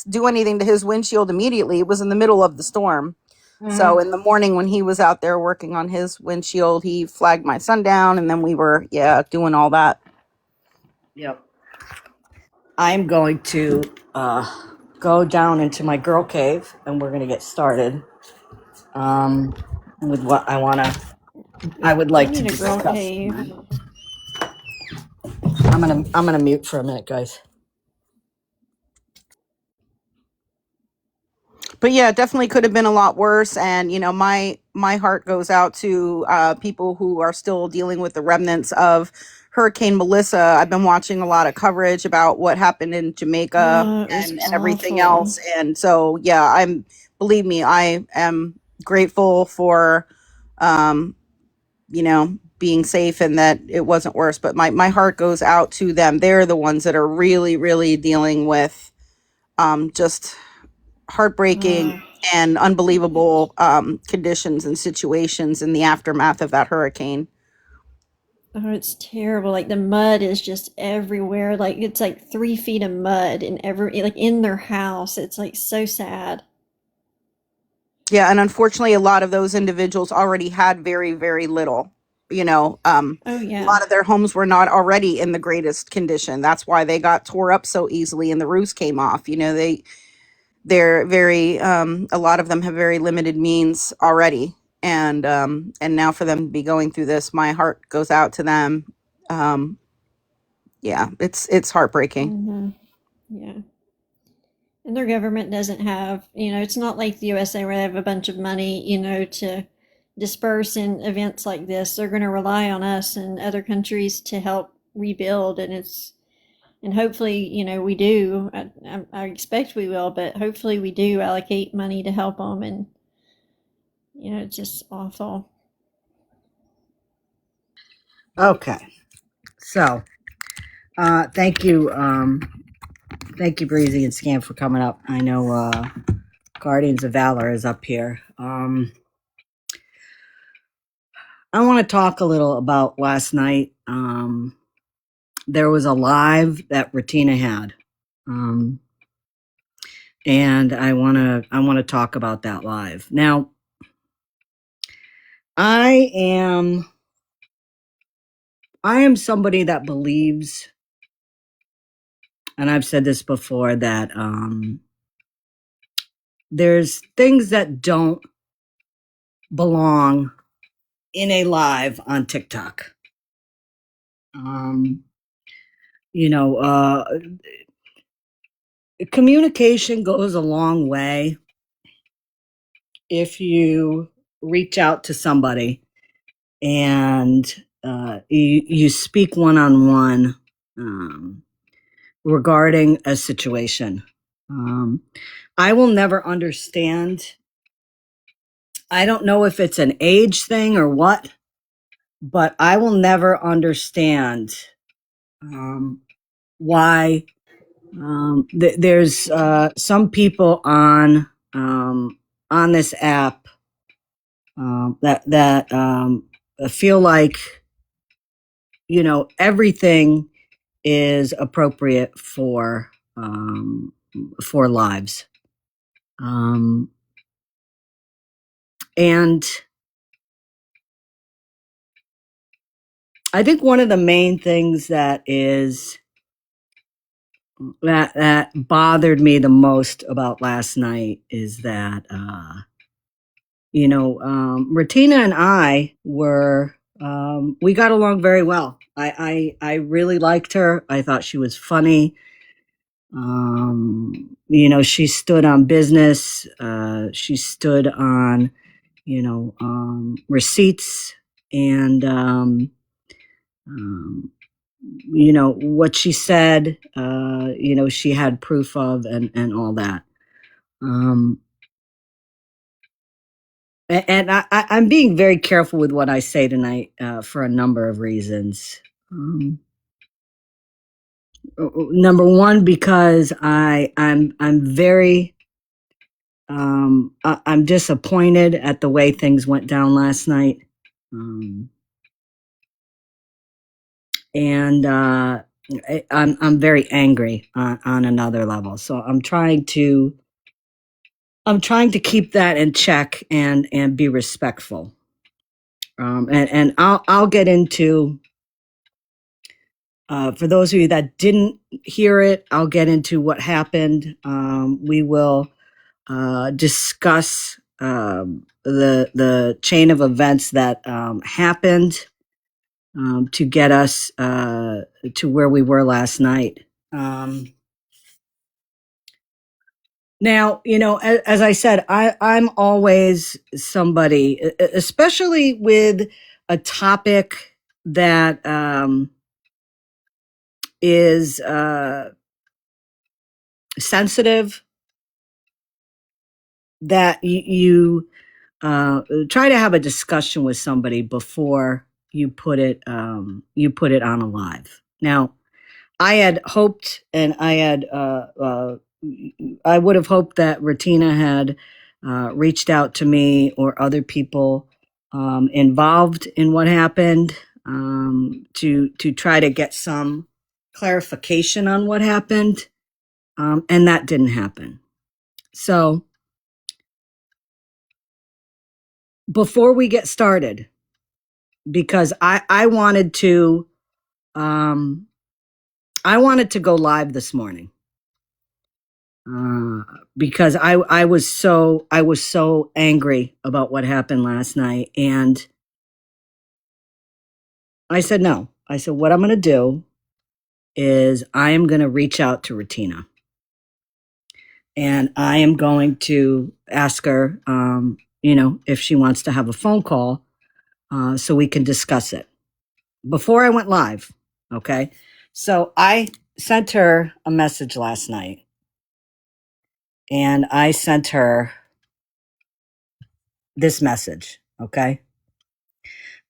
do anything to his windshield immediately. It was in the middle of the storm. So Mm-hmm. in the morning when he was out there working on his windshield, he flagged my son down, and then we were, doing all that. Yep. I'm going to go down into my girl cave, and we're going to get started um, with what I would I like to need a girl discuss. cave. I'm gonna mute for a minute, guys. But yeah, it definitely could have been a lot worse. And my heart goes out to people who are still dealing with the remnants of Hurricane Melissa. I've been watching a lot of coverage about what happened in Jamaica Oh, it was and everything awful. else. And so yeah, believe me, I am grateful for um, being safe and that it wasn't worse. But my heart goes out to them. They're the ones that are really, really dealing with just heartbreaking Oh, and unbelievable conditions and situations in the aftermath of that hurricane. oh, it's terrible. Like the mud is just everywhere. Like it's like 3 feet of mud in every like in their house. It's like so sad. Yeah, and unfortunately, a lot of those individuals already had very, very little. Oh A yeah. lot of their homes were not already in the greatest condition. That's why they got tore up so easily and the roofs came off. They're very a lot of them have very limited means already, and now for them to be going through this, my heart goes out to them. um yeah, it's heartbreaking. Mm-hmm. Yeah. And their government doesn't have, it's not like the USA where they have a bunch of money, to disperse in events like this. They're going to rely on us and other countries to help rebuild. And hopefully, we do. I expect we will, but hopefully we do allocate money to help them. And, it's just awful. Okay, so thank you, Breezy and Scam, for coming up. I know Guardians of Valor is up here. I want to talk a little about last night. There was a live that Ratina had, um, and I want to talk about that live now. I am somebody that believes, and I've said this before, that there's things that don't belong in a live on TikTok. Um, you know, communication goes a long way if you reach out to somebody and you speak one on one regarding a situation. Um, I will never understand. I don't know if it's an age thing or what, but I will never understand why there's some people on this app that feel like everything is appropriate for lives, and I think one of the main things that bothered me the most about last night is that Ratina and I we got along very well. I really liked her. I thought she was funny. She stood on business. She stood on receipts, and um, what she said. She had proof of, and all that. Um, and I'm being very careful with what I say tonight for a number of reasons. Number one, because I'm very I'm disappointed at the way things went down last night, and I'm very angry on another level. So I'm trying to keep that in check and be respectful. And I'll get into, for those of you that didn't hear it, I'll get into what happened. We will discuss the chain of events that happened to get us to where we were last night. Now, as I said, I'm always somebody, especially with a topic that is sensitive, that you try to have a discussion with somebody before you put it on a live. Now, I had hoped, and I would have hoped that Ratina had reached out to me or other people involved in what happened, to try to get some clarification on what happened, and that didn't happen. So before we get started, because I wanted to go live this morning. Because I was so angry about what happened last night, and I said no. I said what I'm going to do is I am going to reach out to Ratina, and I am going to ask her, if she wants to have a phone call, so we can discuss it before I went live. Okay, so I sent her a message last night, and I sent her this message. Okay.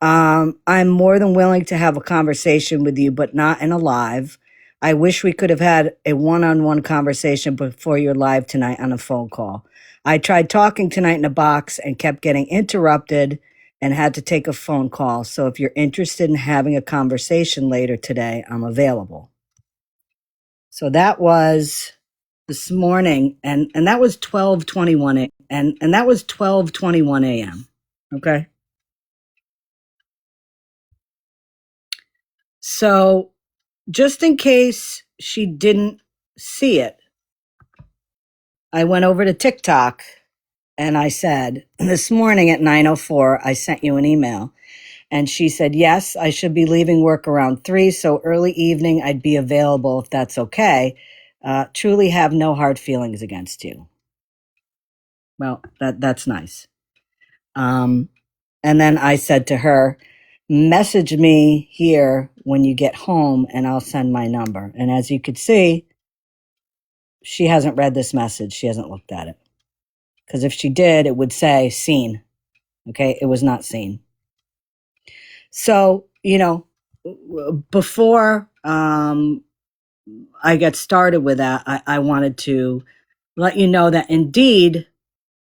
I'm more than willing to have a conversation with you, but not in a live. I wish we could have had a one-on-one conversation before your live tonight on a phone call. I tried talking tonight in a box and kept getting interrupted and had to take a phone call. So if you're interested in having a conversation later today, I'm available. So that was this morning, and that was 12:21 and that was 12:21 a.m. Okay. So just in case she didn't see it, I went over to TikTok and I said, this morning at 9:04, I sent you an email. And she said, yes, I should be leaving work around 3, so early evening I'd be available if that's okay. Truly have no hard feelings against you. Well, that's nice. And then I said to her, message me here when you get home and I'll send my number. And as you could see, she hasn't read this message. She hasn't looked at it. Because if she did, it would say seen. Okay, it was not seen. So, before I get started with that, I wanted to let you know that indeed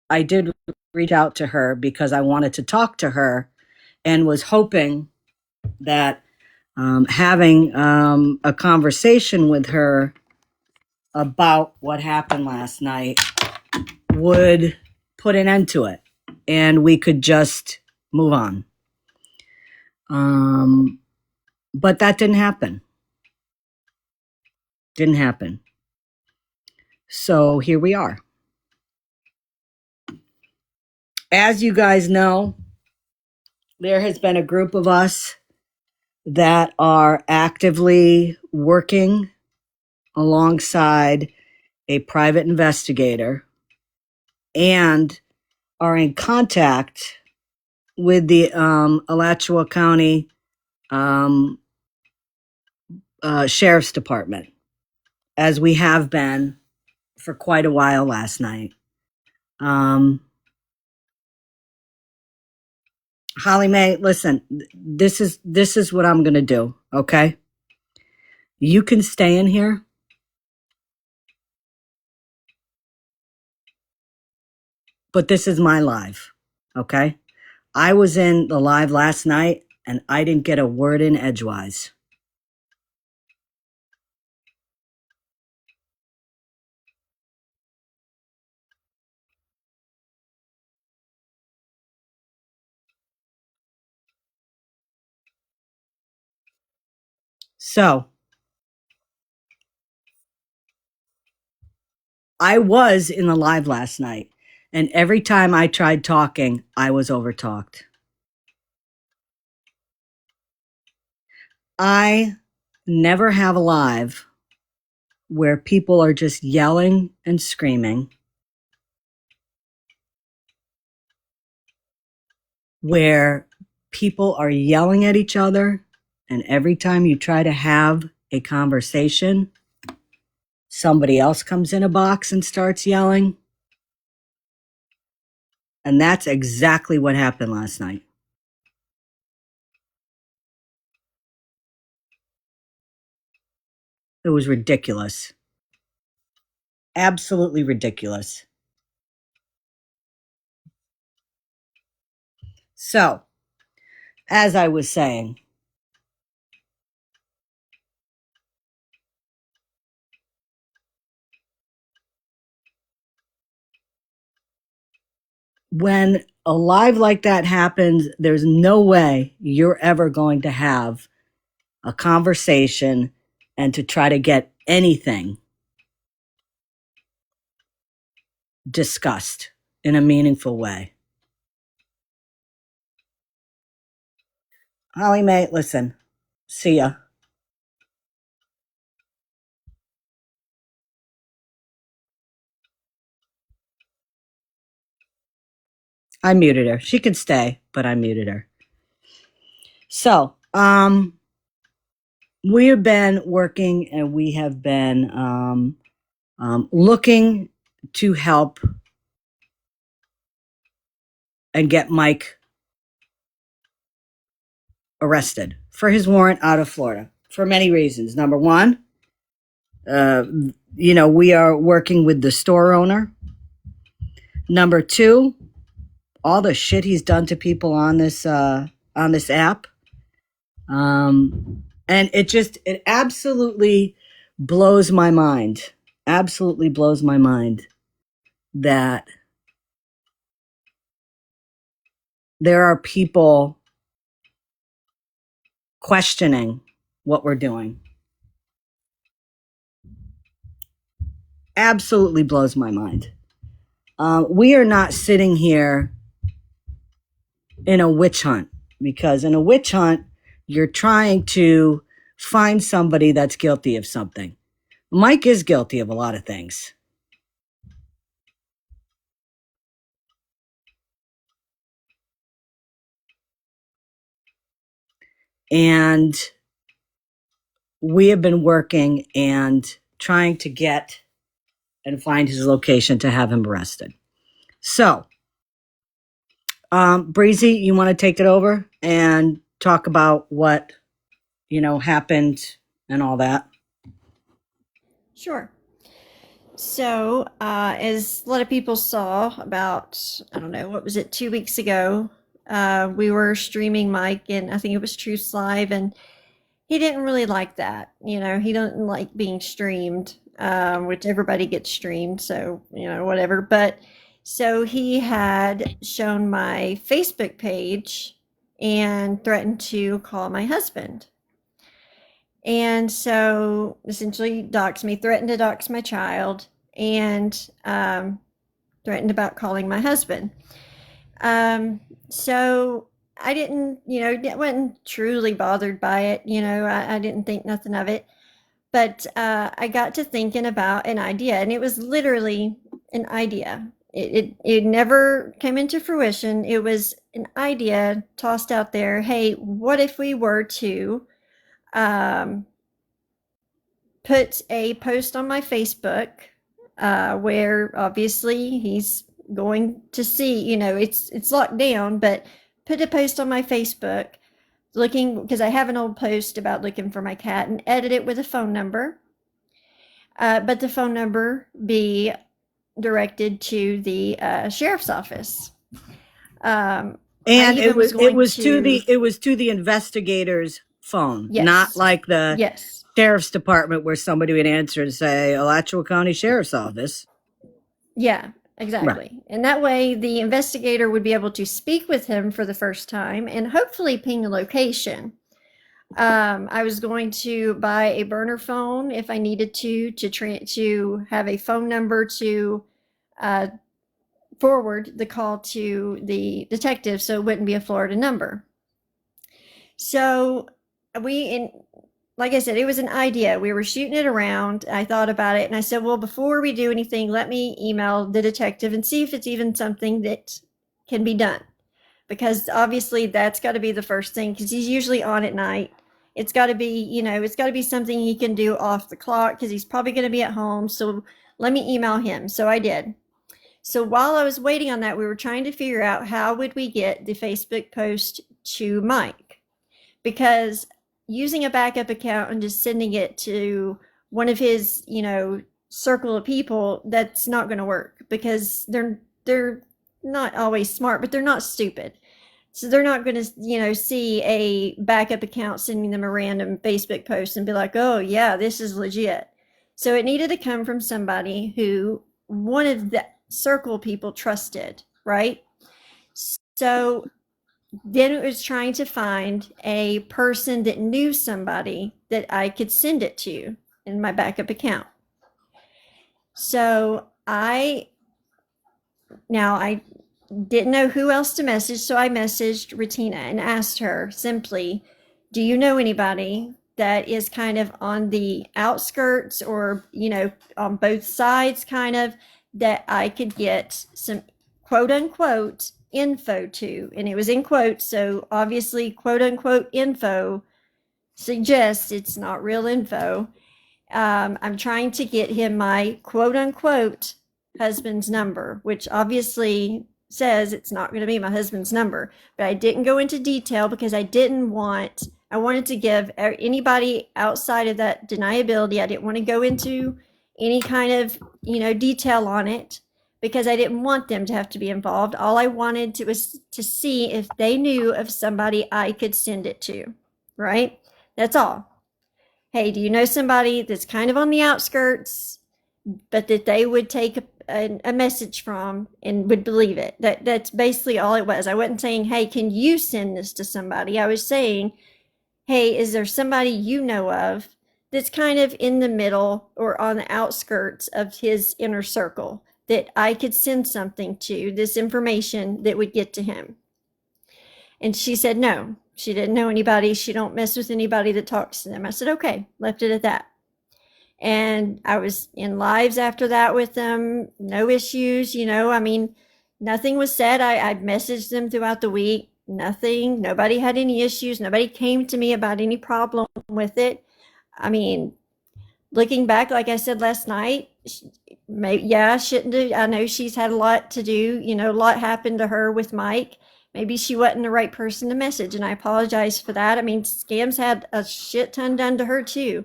I did reach out to her because I wanted to talk to her and was hoping that having a conversation with her about what happened last night would put an end to it and we could just move on. But that didn't happen. Didn't happen. So here we are. As you guys know, there has been a group of us that are actively working alongside a private investigator and are in contact with the Alachua County Sheriff's Department, as we have been for quite a while last night. Holly Mae, listen, this is what I'm going to do, okay? You can stay in here, but this is my live, okay? I was in the live last night and I didn't get a word in edgewise. So I was in the live last night, and every time I tried talking, I was overtalked. I never have a live where people are just yelling and screaming, where people are yelling at each other, and every time you try to have a conversation, somebody else comes in a box and starts yelling. And that's exactly what happened last night. It was ridiculous. Absolutely ridiculous. So, as I was saying, when a live like that happens, there's no way you're ever going to have a conversation and to try to get anything discussed in a meaningful way. Holly Mae, listen, see ya. I muted her. She could stay, but I muted her. So, we have been working and we have been looking to help and get Mike arrested for his warrant out of Florida for many reasons. Number one, we are working with the store owner. Number two, all the shit he's done to people on this app. And it absolutely blows my mind. Absolutely blows my mind that there are people questioning what we're doing. Absolutely blows my mind. We are not sitting here in a witch hunt, because in a witch hunt, you're trying to find somebody that's guilty of something. Mike is guilty of a lot of things. And we have been working and trying to get and find his location to have him arrested. So, Breezy, you want to take it over and talk about what, happened and all that? Sure. So, as a lot of people saw about, I don't know, what was it, 2 weeks ago, we were streaming Mike, and I think it was Truth's Live, and he didn't really like that. He doesn't like being streamed, which everybody gets streamed, so, whatever. But so he had shown my Facebook page and threatened to call my husband. And so essentially dox me, threatened to dox my child, and threatened about calling my husband. So I didn't, wasn't truly bothered by it. I didn't think nothing of it. But I got to thinking about an idea, and it was literally an idea. It never came into fruition. It was an idea tossed out there. Hey, what if we were to put a post on my Facebook where obviously he's going to see, it's locked down, but put a post on my Facebook looking, because I have an old post about looking for my cat, and edit it with a phone number. But the phone number be directed to the sheriff's office. And it was to the investigator's phone, yes, not like the yes, sheriff's department where somebody would answer and say Alachua County Sheriff's Office. Yeah, exactly. Right. And that way the investigator would be able to speak with him for the first time and hopefully ping a location. I was going to buy a burner phone if I needed to have a phone number to uh, forward the call to the detective, so it wouldn't be a Florida number. So we, like I said, it was an idea. We were shooting it around. I thought about it and I said, well, before we do anything, let me email the detective and see if it's even something that can be done. Because obviously that's got to be the first thing, because he's usually on at night. It's got to be, it's got to be something he can do off the clock, because he's probably going to be at home. So let me email him. So I did. So while I was waiting on that, we were trying to figure out how would we get the Facebook post to Mike, because using a backup account and just sending it to one of his, circle of people, that's not going to work, because they're not always smart, but they're not stupid. So they're not going to, see a backup account sending them a random Facebook post and be like, oh, yeah, this is legit. So it needed to come from somebody who one of the circle people trusted, right? So then it was trying to find a person that knew somebody that I could send it to in my backup account. So I didn't know who else to message, so I messaged Retina and asked her simply, do you know anybody that is kind of on the outskirts, or, on both sides kind of, that I could get some quote unquote info to? And it was in quotes, so obviously quote unquote info suggests it's not real info. I'm trying to get him my quote unquote husband's number, which obviously says it's not going to be my husband's number. But I didn't go into detail because I wanted to give anybody outside of that deniability. I didn't want to go into any kind of, detail on it, because I didn't want them to have to be involved. All I wanted was to see if they knew of somebody I could send it to, right? That's all. Hey, do you know somebody that's kind of on the outskirts, but that they would take a message from and would believe it? That's basically all it was. I wasn't saying, hey, can you send this to somebody? I was saying, hey, is there somebody you know of that's kind of in the middle or on the outskirts of his inner circle that I could send something to, this information that would get to him? And she said no, she didn't know anybody. She don't mess with anybody that talks to them. I said, okay, left it at that. And I was in lives after that with them, no issues, nothing was said. I messaged them throughout the week, nothing, nobody had any issues. Nobody came to me about any problem with it. I mean, looking back, like I said last night, I shouldn't have. I know she's had a lot to do, a lot happened to her with Mike. Maybe she wasn't the right person to message, and I apologize for that. I mean, Scam's had a shit ton done to her too.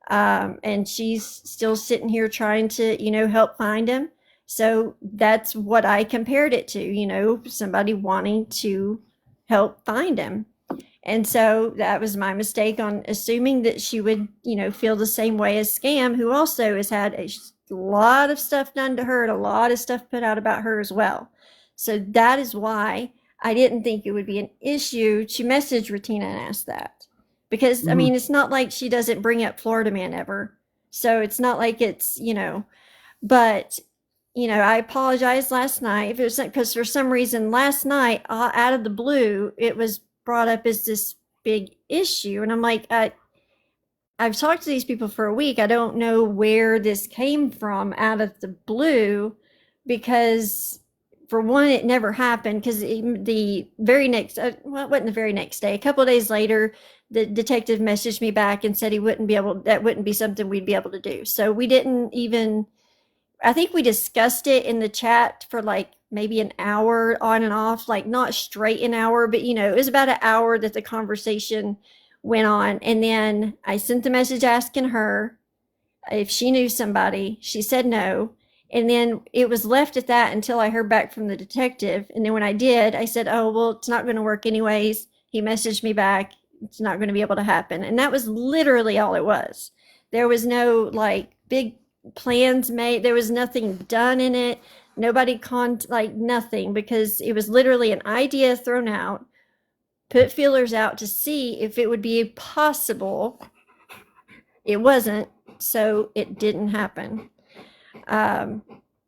And she's still sitting here trying to, help find him. So that's what I compared it to, somebody wanting to help find him. And so that was my mistake on assuming that she would, feel the same way as Scam, who also has had a lot of stuff done to her and a lot of stuff put out about her as well. So that is why I didn't think it would be an issue to message Retina and ask that. Because, I mean, it's not like she doesn't bring up Florida Man ever. So it's not like it's, but, I apologized last night. If it was because for some reason last night, out of the blue, it was brought up as this big issue. And I'm like, I've talked to these people for a week. I don't know where this came from out of the blue, because for one, it never happened, because the very next, well, it wasn't the very next day, a couple of days later, the detective messaged me back and said that wouldn't be something we'd be able to do. So we didn't even, I think we discussed it in the chat for like maybe an hour on and off, like not straight an hour, but it was about an hour that the conversation went on. And then I sent the message asking her if she knew somebody. She said no. And then it was left at that until I heard back from the detective. And then when I did, I said, oh, well, it's not going to work anyways. He messaged me back. It's not going to be able to happen. And that was literally all it was. There was no like big plans made. There was nothing done in it. Nobody nothing, because it was literally an idea thrown out put feelers out to see if it would be possible. It wasn't, so it didn't happen.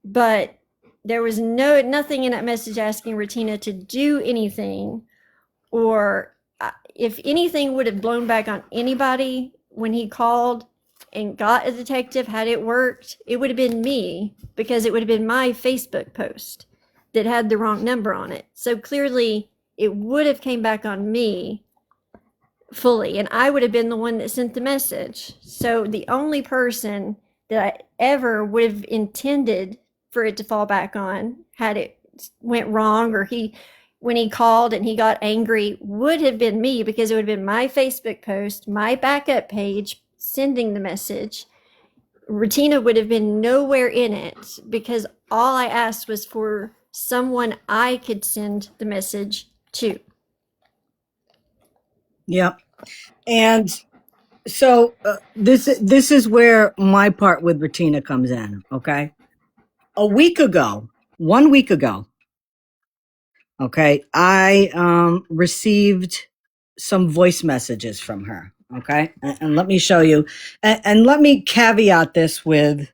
But there was nothing in that message asking Retina to do anything, or if anything would have blown back on anybody when he called and got a detective, had it worked, it would have been me, because it would have been my Facebook post that had the wrong number on it. So clearly it would have came back on me fully, and I would have been the one that sent the message. So the only person that I ever would have intended for it to fall back on, had it went wrong, or when he called and he got angry, would have been me, because it would have been my Facebook post, my backup page sending the message. Retina would have been nowhere in it, because all I asked was for someone I could send the message to. Yep. And so this is where my part with Retina comes in. Okay. A week ago, 1 week ago, okay, I received some voice messages from her. Okay. And let me show you. And let me caveat this with,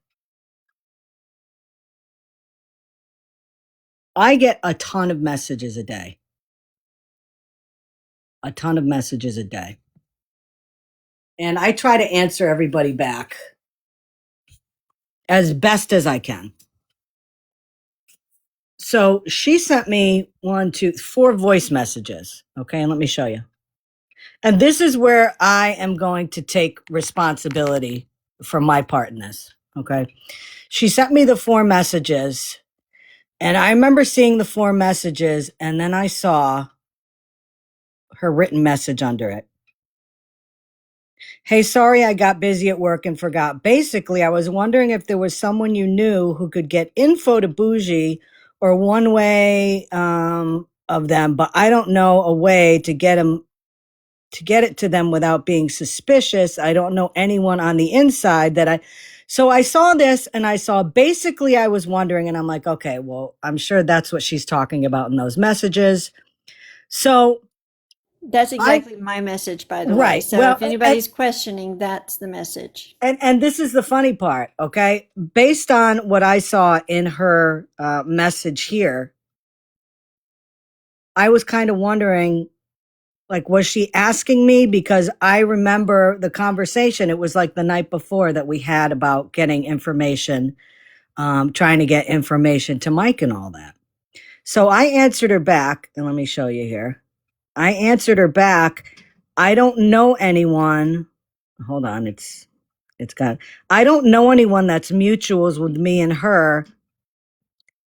I get a ton of messages a day. A ton of messages a day. And I try to answer everybody back as best as I can. So she sent me 4 voice messages. Okay. And let me show you. And this is where I am going to take responsibility for my part in this. Okay. She sent me the 4 messages. And I remember seeing the 4 messages. And then I saw her written message under it. Hey, sorry, I got busy at work and forgot. Basically, I was wondering if there was someone you knew who could get info to Bougie or one way of them, but I don't know a way to get it to them without being suspicious. I don't know anyone on the inside so I saw this and I saw, basically I was wondering, and I'm like, okay, well, I'm sure that's what she's talking about in those messages. So That's exactly my message, by the way. right. So Well, if anybody's questioning, that's the message. and this is the funny part, okay? Based on what I saw in her message here, I was kind of wondering, like, was she asking me? Because I remember the conversation. It was like the night before that we had about getting information, trying to get information to Mike and all that. So I answered her back, and let me show you here. I answered her back. I don't know anyone. Hold on, it's got, I don't know anyone that's mutuals with me and her.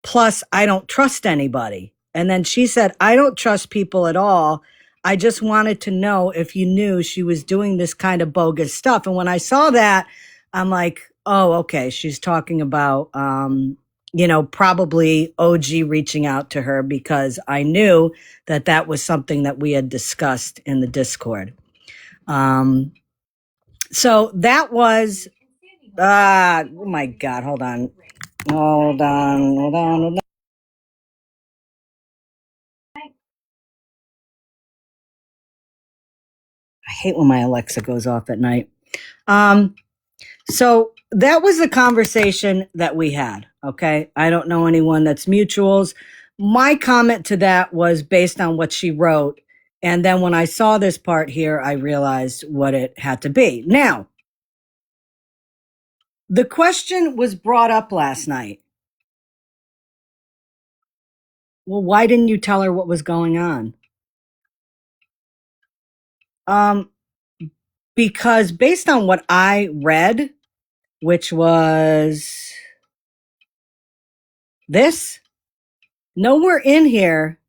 Plus, I don't trust anybody. And then she said, I don't trust people at all. I just wanted to know if you knew she was doing this kind of bogus stuff. And when I saw that, I'm like, oh, okay. She's talking about, probably OG reaching out to her, because I knew that that was something that we had discussed in the Discord. So that was, oh my God, hold on. Hold on. I hate when my Alexa goes off at night. So that was the conversation that we had. Okay. I don't know anyone that's mutuals. My comment to that was based on what she wrote. And then when I saw this part here, I realized what it had to be. Now, the question was brought up last night. Well, why didn't you tell her what was going on? Because based on what I read, which was this, nowhere in here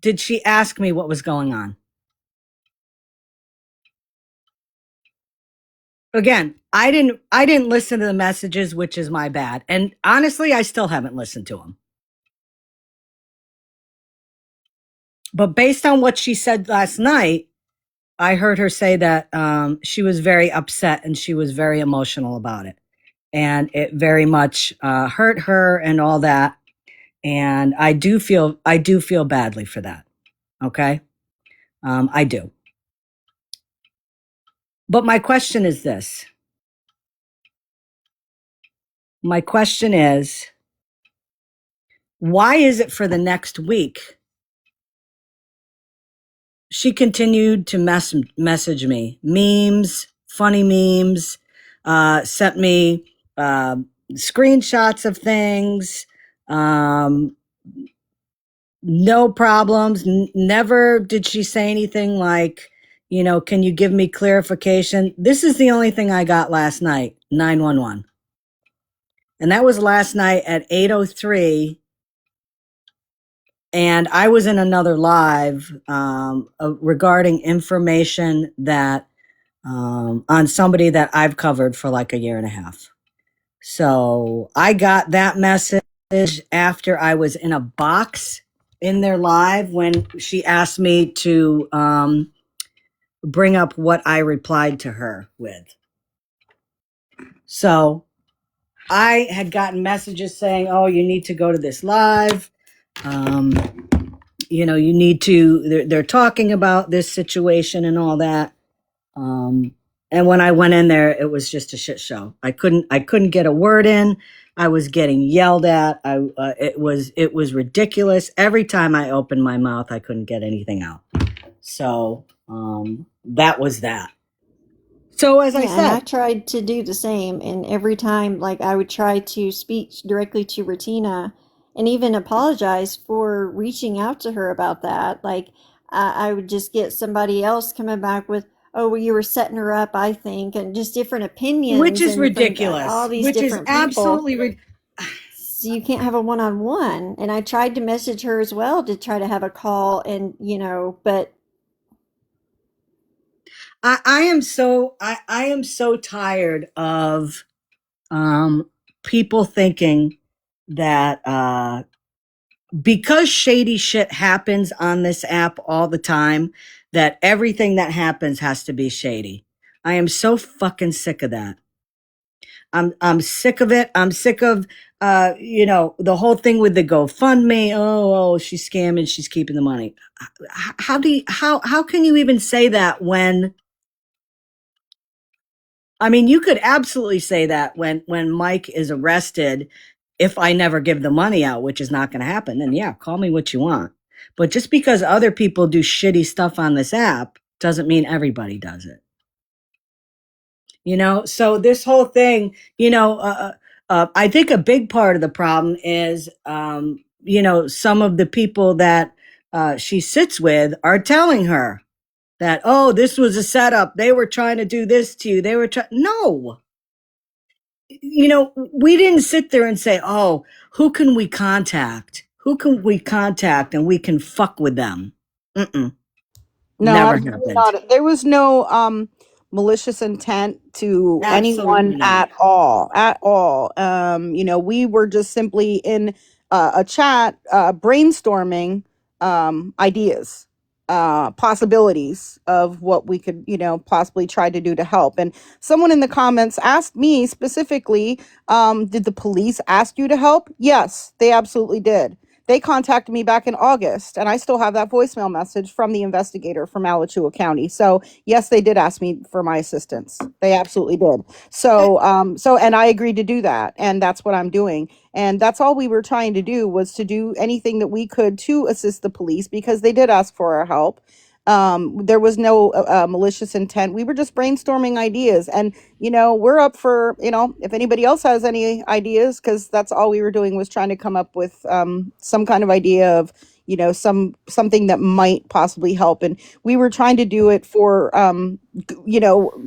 did she ask me what was going on. Again, I didn't listen to the messages, which is my bad. And honestly, I still haven't listened to them. But based on what she said last night, I heard her say that she was very upset and she was very emotional about it. And it very much hurt her and all that. And I do feel badly for that. Okay. I do. But my question is this. My question is, why is it for the next week she continued to message me memes, funny memes, sent me screenshots of things, no problems. Never did she say anything like, can you give me clarification? This is the only thing I got last night, 911. And that was last night at 8:03. And I was in another live regarding information that on somebody that I've covered for like a year and a half. So I got that message after I was in a box in their live when she asked me to bring up what I replied to her with. So I had gotten messages saying, oh, you need to go to this live. You need to, they're talking about this situation and all that. And when I went in there, it was just a shit show. I couldn't get a word in. I was getting yelled at. It was ridiculous. Every time I opened my mouth, I couldn't get anything out. So, that was that. So as I Yeah, and I said, tried to do the same. And every time, like, I would try to speak directly to Retina and even apologize for reaching out to her about that. Like, I would just get somebody else coming back with, oh, well, you were setting her up, I think, and just different which opinions is and from all ridiculous, these which is different people. absolutely So you can't have a one-on-one. And I tried to message her as well to try to have a call and, but I am so tired of people thinking that because shady shit happens on this app all the time, that everything that happens has to be shady. I am so fucking sick of that. I'm sick of it. I'm sick of the whole thing with the GoFundMe. Oh, she's scamming, she's keeping the money. How can you even say that when, I mean, you could absolutely say that when Mike is arrested, if I never give the money out, which is not going to happen, then yeah, call me what you want. But just because other people do shitty stuff on this app doesn't mean everybody does it. So this whole thing, I think a big part of the problem is, some of the people that she sits with are telling her that, oh, this was a setup. They were trying to do this to you. They were trying. No, we didn't sit there and say, oh, who can we contact? Who can we contact and we can fuck with them? Mm-mm. No, Never absolutely happened. not. There was no malicious intent to anyone Absolutely not. at all. At all. We were just simply in a chat brainstorming ideas, possibilities of what we could, possibly try to do to help. And someone in the comments asked me specifically, did the police ask you to help? Yes, they absolutely did. They contacted me back in August, and I still have that voicemail message from the investigator from Alachua County. So yes, they did ask me for my assistance. They absolutely did. And I agreed to do that, and that's what I'm doing. And that's all we were trying to do, was to do anything that we could to assist the police, because they did ask for our help. There was no malicious intent. We were just brainstorming ideas, and we're up for, if anybody else has any ideas, because that's all we were doing, was trying to come up with some kind of idea of, something that might possibly help. And we were trying to do it for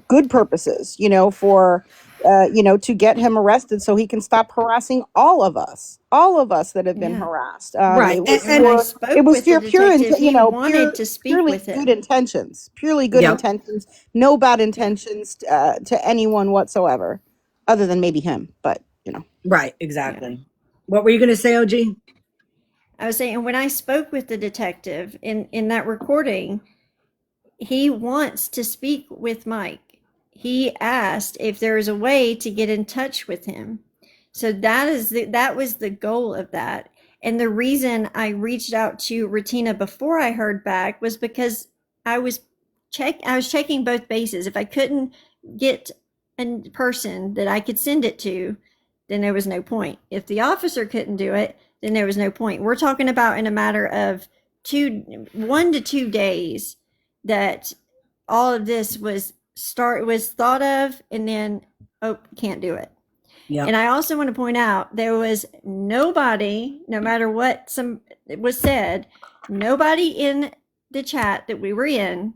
good purposes, for to get him arrested so he can stop harassing all of us that have been yeah. harassed. Right. It was And when I for, it spoke was with the for detective, he wanted to speak purely with good him. intentions, purely good Yep. intentions, no bad Yeah. intentions to anyone whatsoever, other than maybe him. But Right. Yeah. Exactly. What were you going to say, OG? I was saying, when I spoke with the detective in that recording, he wants to speak with Mike. He asked if there is a way to get in touch with him. So that was the goal of that. And the reason I reached out to Retina before I heard back was because I was checking both bases. If I couldn't get a person that I could send it to, then there was no point. If the officer couldn't do it, then there was no point. We're talking about in a matter of 1 to 2 days that all of this was thought of, and then, oh, can't do it. Yep. And I also want to point out there was nobody, no matter what was said, nobody in the chat that we were in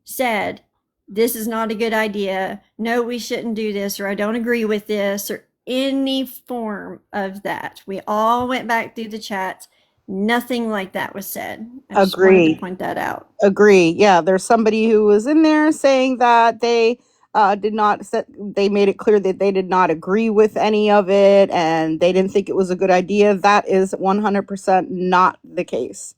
said, this is not a good idea. No, we shouldn't do this, or I don't agree with this, or any form of that. We all went back through the chat. Nothing like that was said. I just wanted to point that out. Agree. Yeah, there's somebody who was in there saying that they they made it clear that they did not agree with any of it and they didn't think it was a good idea. That is 100% not the case.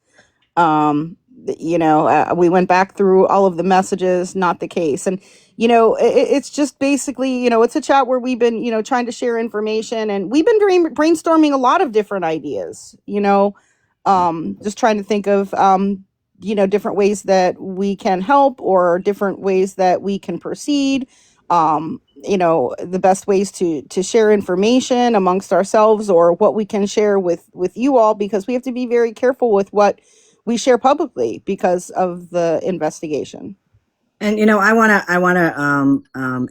We went back through all of the messages, not the case. And, it's just basically, it's a chat where we've been, trying to share information, and we've been brainstorming a lot of different ideas, just trying to think of, different ways that we can help or different ways that we can proceed. The best ways to share information amongst ourselves, or what we can share with you all, because we have to be very careful with what we share publicly because of the investigation. And I want to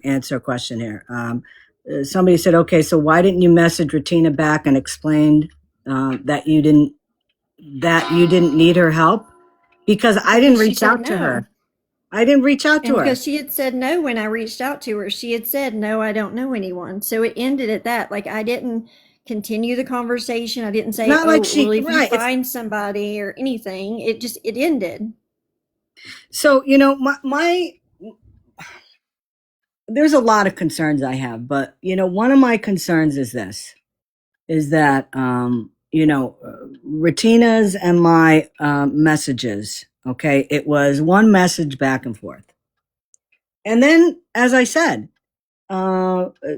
answer a question here. Somebody said, okay, so why didn't you message Ratina back and explain that you didn't need her help? Because I didn't reach out to her. I didn't reach out to her. Because she had said no when I reached out to her. She had said, no, I don't know anyone. So it ended at that. Like, I didn't continue the conversation. I didn't say, Not like if you find somebody or anything. It ended. So, there's a lot of concerns I have, but, one of my concerns is this, is that, Retina's and my messages, okay, it was one message back and forth. And then, as I said,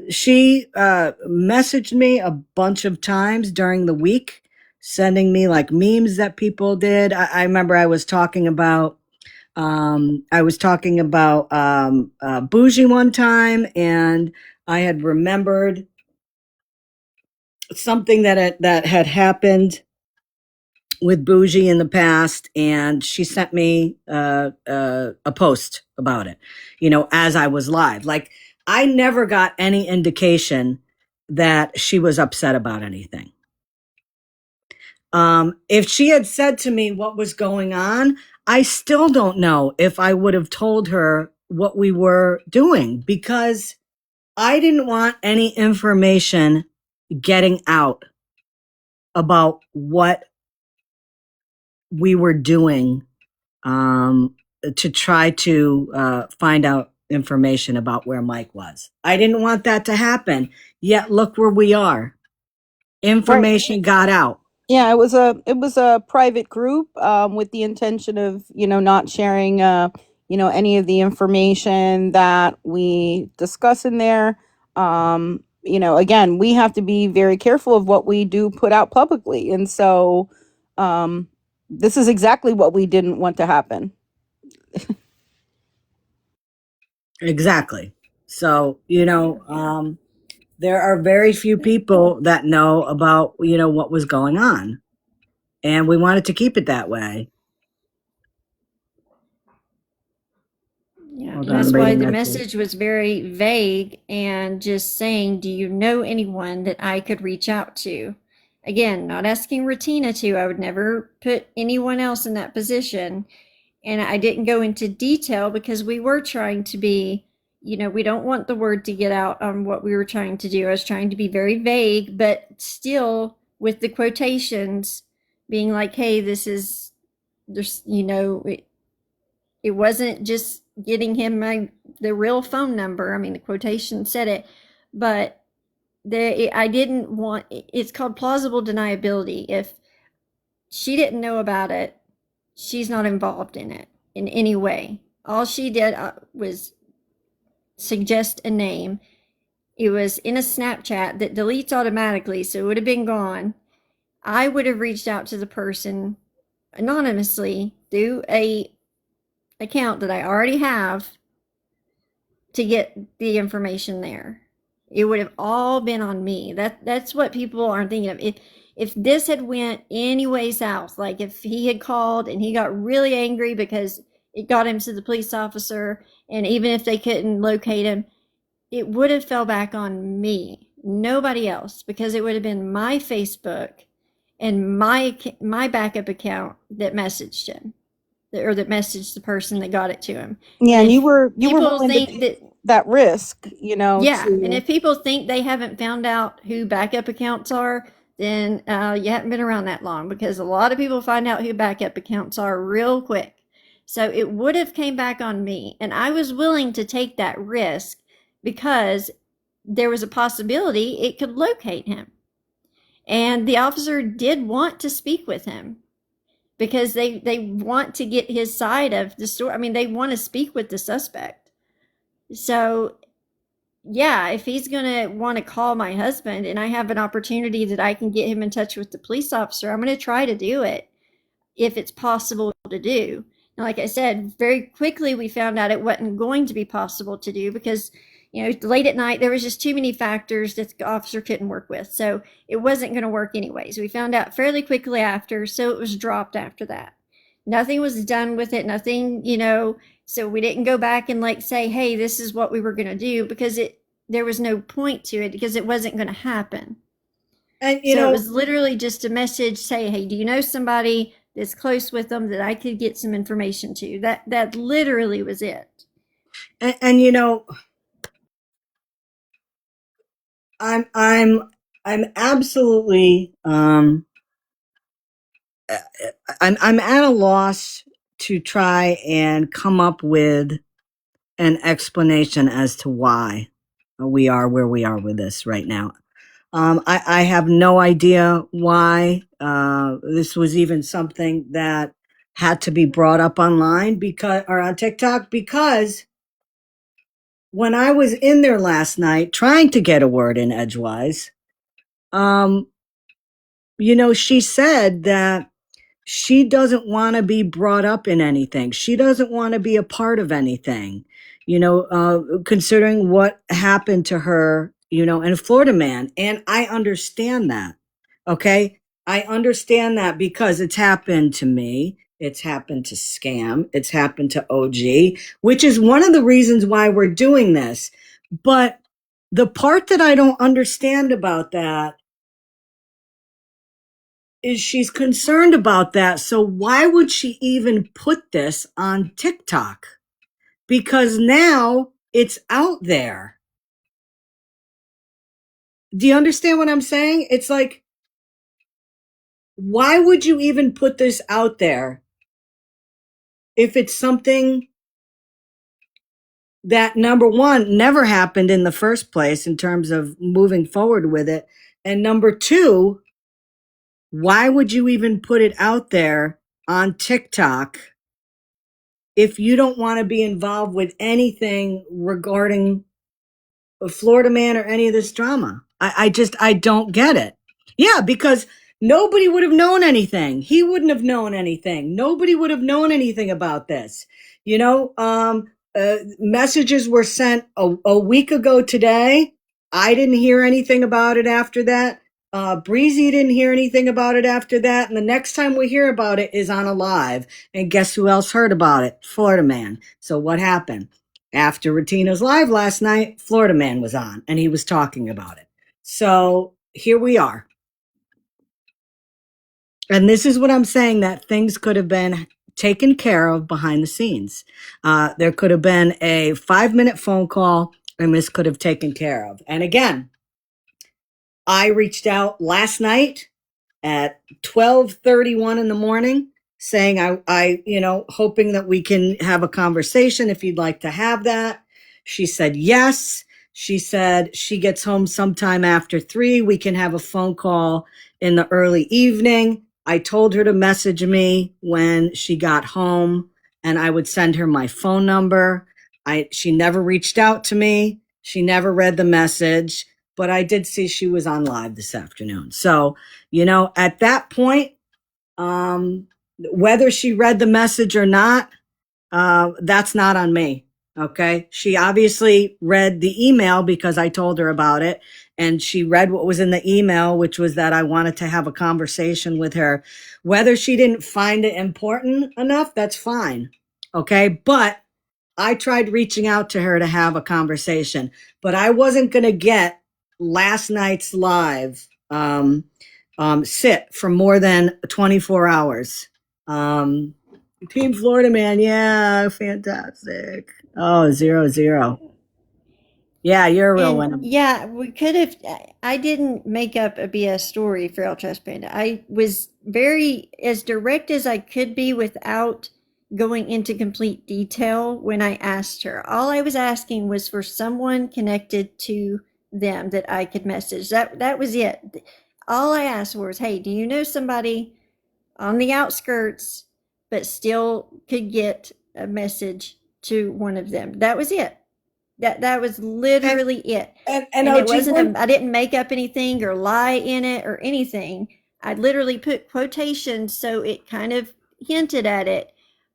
she messaged me a bunch of times during the week, sending me like memes that people did. I remember I was talking about Bougie one time, and I had remembered something that had happened with Bougie in the past, and she sent me a post about it, as I was live. Like, I never got any indication that she was upset about anything. If she had said to me what was going on, I still don't know if I would have told her what we were doing, because I didn't want any information getting out about what we were doing to try to find out information about where Mike was. I didn't want that to happen. Yet look where we are. Information got out. Yeah, it was a private group with the intention of, not sharing any of the information that we discuss in there. Again, we have to be very careful of what we do put out publicly. And so this is exactly what we didn't want to happen. Exactly. So, there are very few people that know about, what was going on. And we wanted to keep it that way. Yeah, that's why the message was very vague and just saying, do you know anyone that I could reach out to? Again, not asking Ratina to. I would never put anyone else in that position. And I didn't go into detail because we were trying to be, we don't want the word to get out on what we were trying to do. I was trying to be very vague, but still with the quotations being like, hey, there's, it wasn't just getting him the real phone number. I mean, the quotation said it, but I didn't want, it's called plausible deniability. If she didn't know about it, she's not involved in it in any way. All she did was suggest a name. It was in a Snapchat that deletes automatically, so it would have been gone. I would have reached out to the person anonymously through a account that I already have to get the information there. It would have all been on me. That's what people aren't thinking of. If this had went any way south, like if he had called and he got really angry because it got him to the police officer, and even if they couldn't locate him, it would have fell back on me, nobody else, because it would have been my Facebook and my backup account that messaged him, or that messaged the person that got it to him. Yeah, And and if you were people willing to think take that, that risk, yeah, and to if people think they haven't found out who backup accounts are, then you haven't been around that long, because a lot of people find out who backup accounts are real quick. So it would have came back on me, and I was willing to take that risk because there was a possibility it could locate him. And the officer did want to speak with him because they want to get his side of the story. I mean, they want to speak with the suspect. So, yeah, if he's going to want to call my husband and I have an opportunity that I can get him in touch with the police officer, I'm going to try to do it if it's possible to do. And like I said, very quickly we found out it wasn't going to be possible to do because, late at night there was just too many factors that the officer couldn't work with. So it wasn't going to work anyways. We found out fairly quickly after, so it was dropped after that. Nothing was done with it, nothing, so we didn't go back and like say, hey, this is what we were going to do, because there was no point to it because it wasn't going to happen. And So it was literally just a message, say, hey, do you know somebody that's close with them that I could get some information to? That literally was it. and I'm absolutely I'm at a loss to try and come up with an explanation as to why we are where we are with this right now. I have no idea why this was even something that had to be brought up online or on TikTok, because when I was in there last night trying to get a word in edgewise, she said that she doesn't want to be brought up in anything. She doesn't want to be a part of anything, considering what happened to her, in Florida Man. And I understand that. Okay. I understand that because it's happened to me. It's happened to Scam. It's happened to OG, which is one of the reasons why we're doing this. But the part that I don't understand about that is she's concerned about that. So why would she even put this on TikTok? Because now it's out there. Do you understand what I'm saying? It's like, why would you even put this out there if it's something that, number one, never happened in the first place in terms of moving forward with it? And number two, why would you even put it out there on TikTok if you don't want to be involved with anything regarding a Florida Man or any of this drama? I don't get it. Yeah, because nobody would have known anything. He wouldn't have known anything. Nobody would have known anything about this. Messages were sent a week ago today. I didn't hear anything about it after that. Breezy didn't hear anything about it after that. And the next time we hear about it is on a live. And guess who else heard about it? Florida Man. So what happened? After Retina's live last night, Florida Man was on and he was talking about it. So here we are. And this is what I'm saying, that things could have been taken care of behind the scenes. There could have been a 5-minute phone call and this could have taken care of. And again, I reached out last night at 12:31 in the morning saying I hoping that we can have a conversation if you'd like to have that. She said yes. She said she gets home sometime after 3. We can have a phone call in the early evening. I told her to message me when she got home and I would send her my phone number. She never reached out to me. She never read the message, but I did see she was on live this afternoon. So, at that point, whether she read the message or not, That's not on me. Okay. She obviously read the email because I told her about it. And she read what was in the email, which was that I wanted to have a conversation with her. Whether she didn't find it important enough, that's fine. Okay. But I tried reaching out to her to have a conversation, but I wasn't going to get last night's live sit for more than 24 hours. Team Florida man, yeah, fantastic. Oh, 0-0. Yeah, you're a real winner. And yeah, we could have. I didn't make up a BS story for El Trash Panda. I was very as direct as I could be without going into complete detail when I asked her. All I was asking was for someone connected to them that I could message. That was it. All I asked for was, "Hey, do you know somebody on the outskirts, but still could get a message to one of them?" That was it. That was literally it. And And it OG, wasn't I didn't make up anything or lie in it or anything. I literally put quotations so it kind of hinted at it,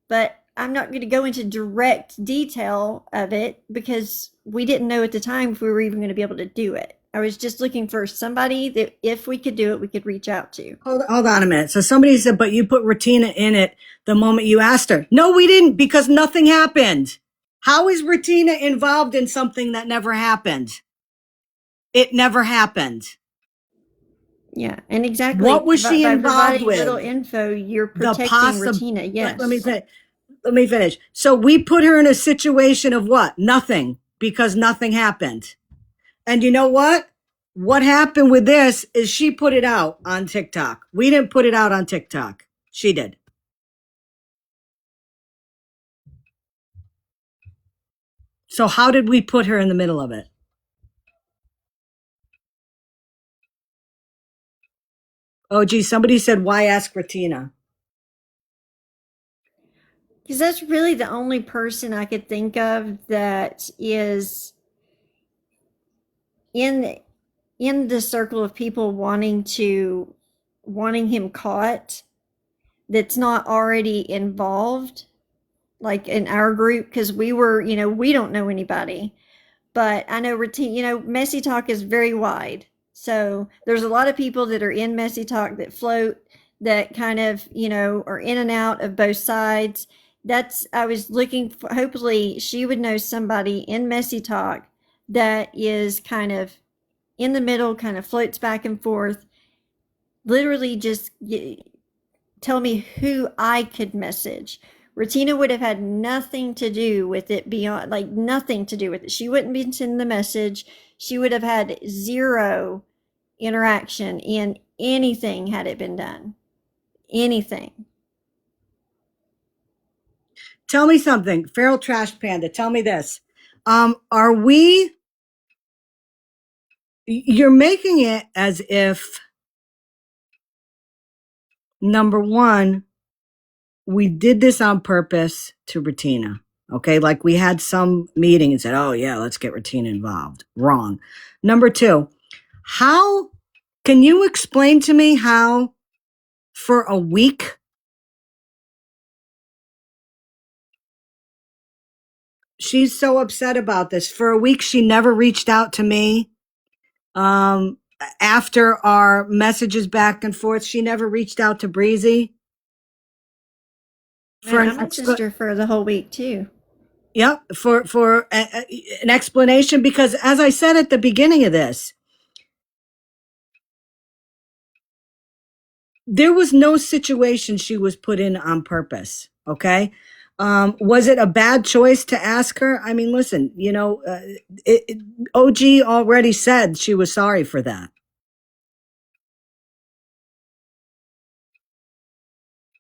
but I'm not going to go into direct detail of it because we didn't know at the time if we were even going to be able to do it. I was just looking for somebody that if we could do it, we could reach out to. hold on a minute. So somebody said, but you put Ratina in it the moment you asked her. No, we didn't, because nothing happened. How is Ratina involved in something that never happened? It never happened. Yeah, and exactly. What was she by involved providing with? little info, you're The protecting Ratina. Yes. Let me finish. So we put her in a situation of what? Nothing, because nothing happened. And you know what? What happened with this is she put it out on TikTok. We didn't put it out on TikTok. She did. So how did we put her in the middle of it? Oh, gee, somebody said, why ask Ratina? Because that's really the only person I could think of that is in the circle of people wanting him caught that's not already involved, like in our group, because we were, we don't know anybody. But I know routine, messy talk is very wide. So there's a lot of people that are in messy talk that float, that kind of, are in and out of both sides. I was looking for, hopefully she would know somebody in messy talk that is kind of in the middle, kind of floats back and forth. Literally just tell me who I could message. Ratina would have had nothing to do with it beyond, like nothing to do with it. She wouldn't be sending the message. She would have had zero interaction in anything had it been done. Anything. Tell me something. Feral Trash Panda, tell me this. You're making it as if, number one, we did this on purpose to Ratina. Okay, like we had some meeting and said, oh yeah, let's get Ratina involved. Wrong. Number two, how can you explain to me how for a week she's so upset about this? For a week, she never reached out to me. After our messages back and forth, she never reached out to Breezy. For I messaged her for the whole week too. Yep, for an explanation, because as I said at the beginning of this, there was no situation she was put in on purpose. Okay. Was it a bad choice to ask her? I mean, listen, OG already said she was sorry for that.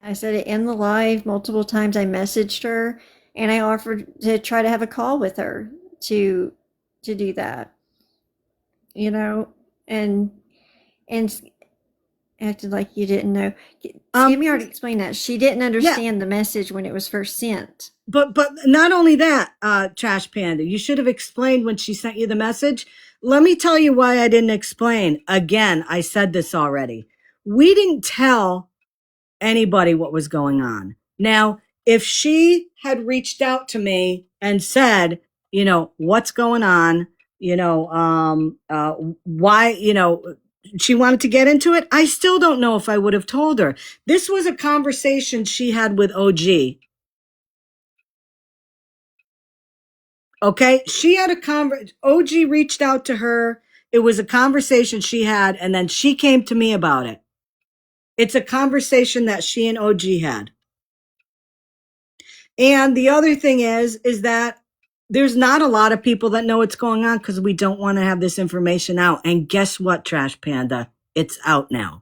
I said it in the live multiple times. I messaged her and I offered to try to have a call with her to do that. And acted like you didn't know. Scammy already explained that. She didn't understand the message when it was first sent. But not only that, Trash Panda, you should have explained when she sent you the message. Let me tell you why I didn't explain. Again, I said this already. We didn't tell anybody what was going on. Now, if she had reached out to me and said, what's going on, why, she wanted to get into it, I still don't know if I would have told her. This was a conversation she had with OG. Okay, she had OG reached out to her. It was a conversation she had, and then she came to me about it. It's a conversation that she and OG had. And the other thing is that there's not a lot of people that know what's going on because we don't want to have this information out. And guess what, Trash Panda? It's out now.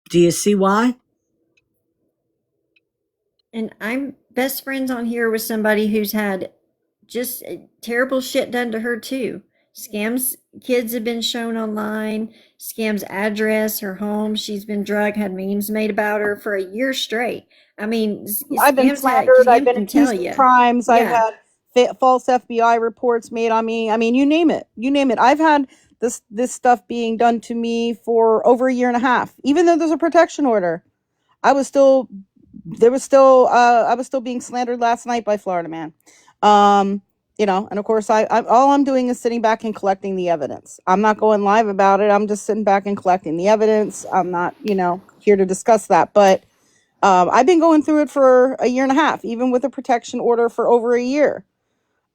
Do you see why? And I'm best friends on here with somebody who's had just terrible shit done to her too. Scams, kids have been shown online. Scams address, her home. She's been drugged, had memes made about her for a year straight. I mean, I've been scams slandered. I've been can tell accused of you. crimes. I've Yeah. had false FBI reports made on me. I mean, you name it. You name it. I've had this stuff being done to me for over a year and a half. Even though there's a protection order, I was still I was still being slandered last night by Florida man. And of course I all I'm doing is sitting back and collecting the evidence. I'm not going live about it. I'm just sitting back and collecting the evidence. I'm not, here to discuss that, but I've been going through it for a year and a half, even with a protection order for over a year.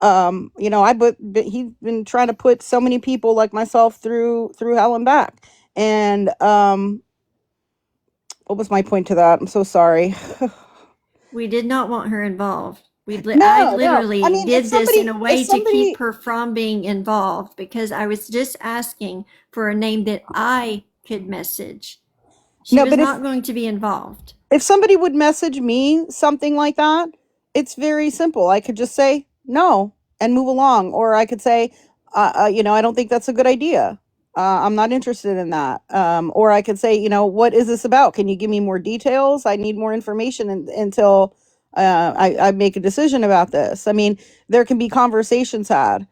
He's been trying to put so many people like myself through hell and back. And what was my point to that? I'm so sorry. We did not want her involved. I No. I literally mean, if did this in somebody, a if way to keep somebody, her from being involved because I was just asking for a name that I could message. She no, was but not going to be involved. if somebody would message me something like that, it's very simple. I could just say no and move along, or I could say, I don't think that's a good idea. I'm not interested in that. Or I could say, what is this about? Can you give me more details? I need more information until I make a decision about this. I mean, there can be conversations had.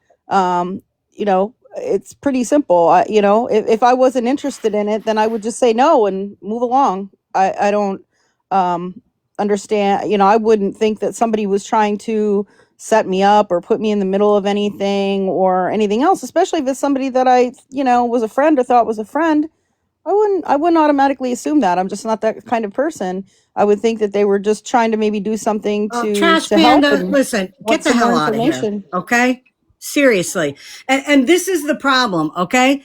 It's pretty simple. If I wasn't interested in it, then I would just say no and move along. I don't um, understand. I wouldn't think that somebody was trying to set me up or put me in the middle of anything or anything else, especially if it's somebody that I, was a friend or thought was a friend. I wouldn't automatically assume that. I'm just not that kind of person. I would think that they were just trying to maybe do something Trash to help Panda, and listen, get want the some more hell out of here. information. Okay? Seriously. And this is the problem. Okay?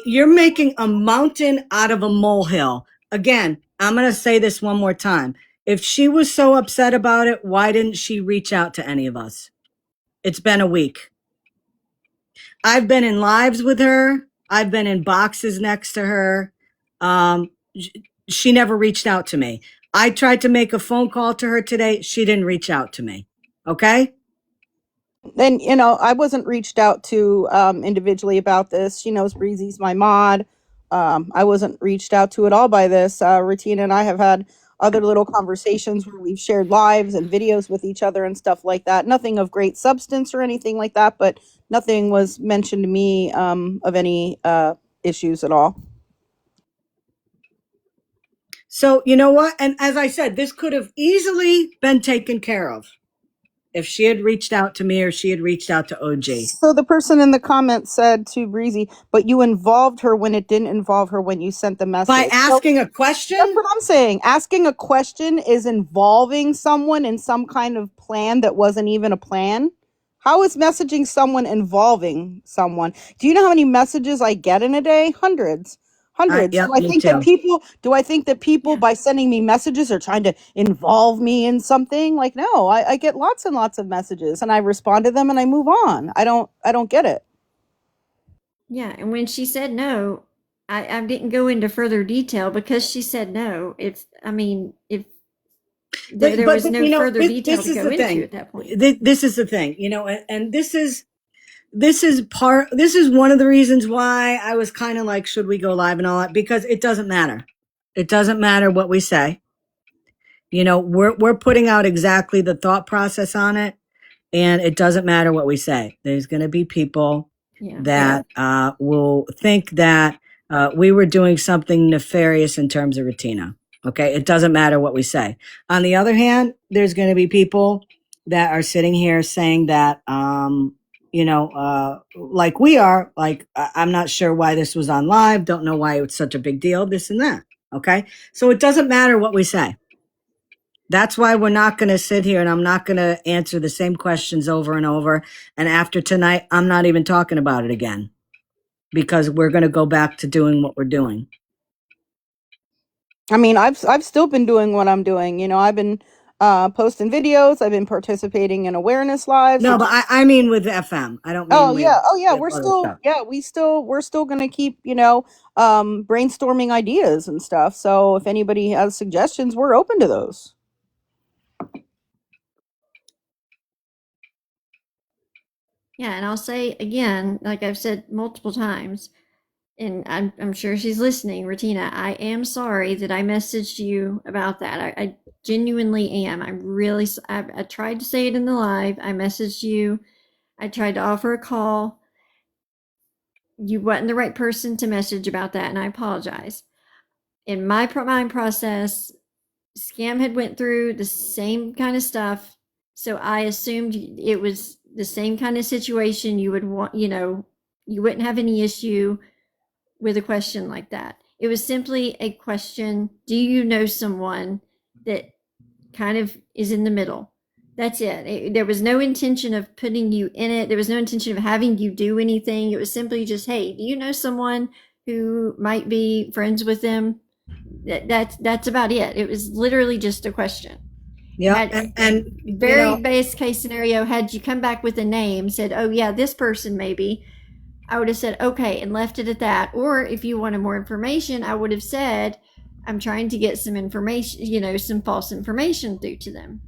You're making a mountain out of a molehill. Again, I'm going to say this one more time. If she was so upset about it, why didn't she reach out to any of us? It's been a week. I've been in lives with her. I've been in boxes next to her. She never reached out to me. I tried to make a phone call to her today. She didn't reach out to me. Okay? And I wasn't reached out to individually about this. She knows Breezy's my mod. I wasn't reached out to at all by this. Ratina and I have had other little conversations where we've shared lives and videos with each other and stuff like that. Nothing of great substance or anything like that, but nothing was mentioned to me of any issues at all. So, you know what? And as I said, this could have easily been taken care of if she had reached out to me or she had reached out to OG. So the person in the comments said to Breezy, but you involved her when it didn't involve her when you sent the message. By asking a That's question? what I'm saying. Asking a question is involving someone in some kind of plan that wasn't even a plan. How is messaging someone involving someone? Do you know how many messages I get in a day? Hundreds. Hundreds. Yep, me too. Do I think that people Yeah. by sending me messages are trying to involve me in something? Like, no, I get lots and lots of messages and I respond to them and I move on. I don't get it. Yeah. And when she said no, I didn't go into further detail because she said no. If there was no further detail to go into at that point. This is the thing, and this is one of the reasons why I was kind of like, should we go live and all that? Because it doesn't matter. It doesn't matter what we say. We're putting out exactly the thought process on it, and it doesn't matter what we say. There's going to be people that will think that we were doing something nefarious in terms of Ratina. Okay. It doesn't matter what we say. On the other hand, there's going to be people that are sitting here saying that, like we are, like, I'm not sure why this was on live. Don't know why it's such a big deal, this and that. Okay. So it doesn't matter what we say. That's why we're not going to sit here and I'm not going to answer the same questions over and over. And after tonight, I'm not even talking about it again because we're going to go back to doing what we're doing. I mean, I've still been doing what I'm doing. You know, I've been posting videos. I've been participating in awareness lives, No, which but is I mean with FM. I don't mean oh yeah, oh yeah, with we're other still stuff. yeah, we're still gonna keep, brainstorming ideas and stuff. So if anybody has suggestions, we're open to those. Yeah, and I'll say again, like I've said multiple times, and I'm sure she's listening, Retina. I am sorry that I messaged you about that. I genuinely am. I tried to say it in the live. I messaged you. I tried to offer a call. You wasn't the right person to message about that, and I apologize. In my mind process, Scam had went through the same kind of stuff, so I assumed it was the same kind of situation. You would want, you wouldn't have any issue with a question like that. It was simply a question: do you know someone that kind of is in the middle? That's it. There was no intention of putting you in it. There was no intention of having you do anything. It was simply just, hey, do you know someone who might be friends with them? That's about it. It was literally just a question. Yeah, Had very base case scenario, had you come back with a name, said, oh yeah, this person maybe, I would have said okay and left it at that. Or if you wanted more information, I would have said, I'm trying to get some information, some false information through to them.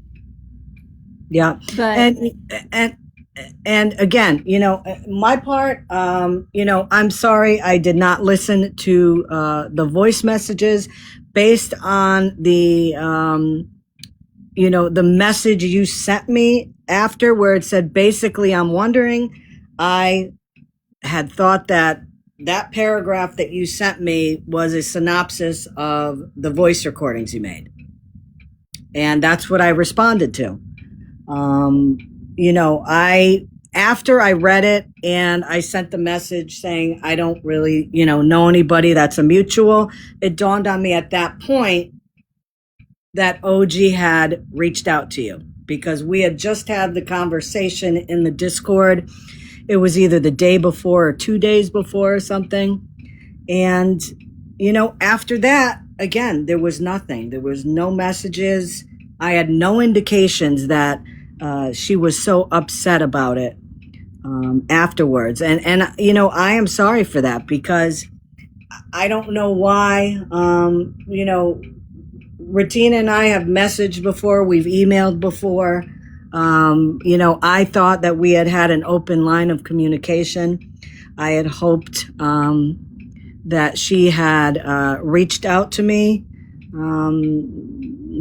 Yeah. But And again, my part, I'm sorry I did not listen to the voice messages based on the message you sent me after where it said, basically, I'm wondering. I had thought that paragraph that you sent me was a synopsis of the voice recordings you made. And that's what I responded to. After I read it and I sent the message saying I don't really, know anybody that's a mutual, it dawned on me at that point that OG had reached out to you because we had just had the conversation in the Discord. It was either the day before or 2 days before or something. And, after that, again, there was nothing. There was no messages. I had no indications that she was so upset about it afterwards. And I am sorry for that because I don't know why, Retina and I have messaged before. We've emailed before. I thought that we had an open line of communication. I had hoped that she had reached out to me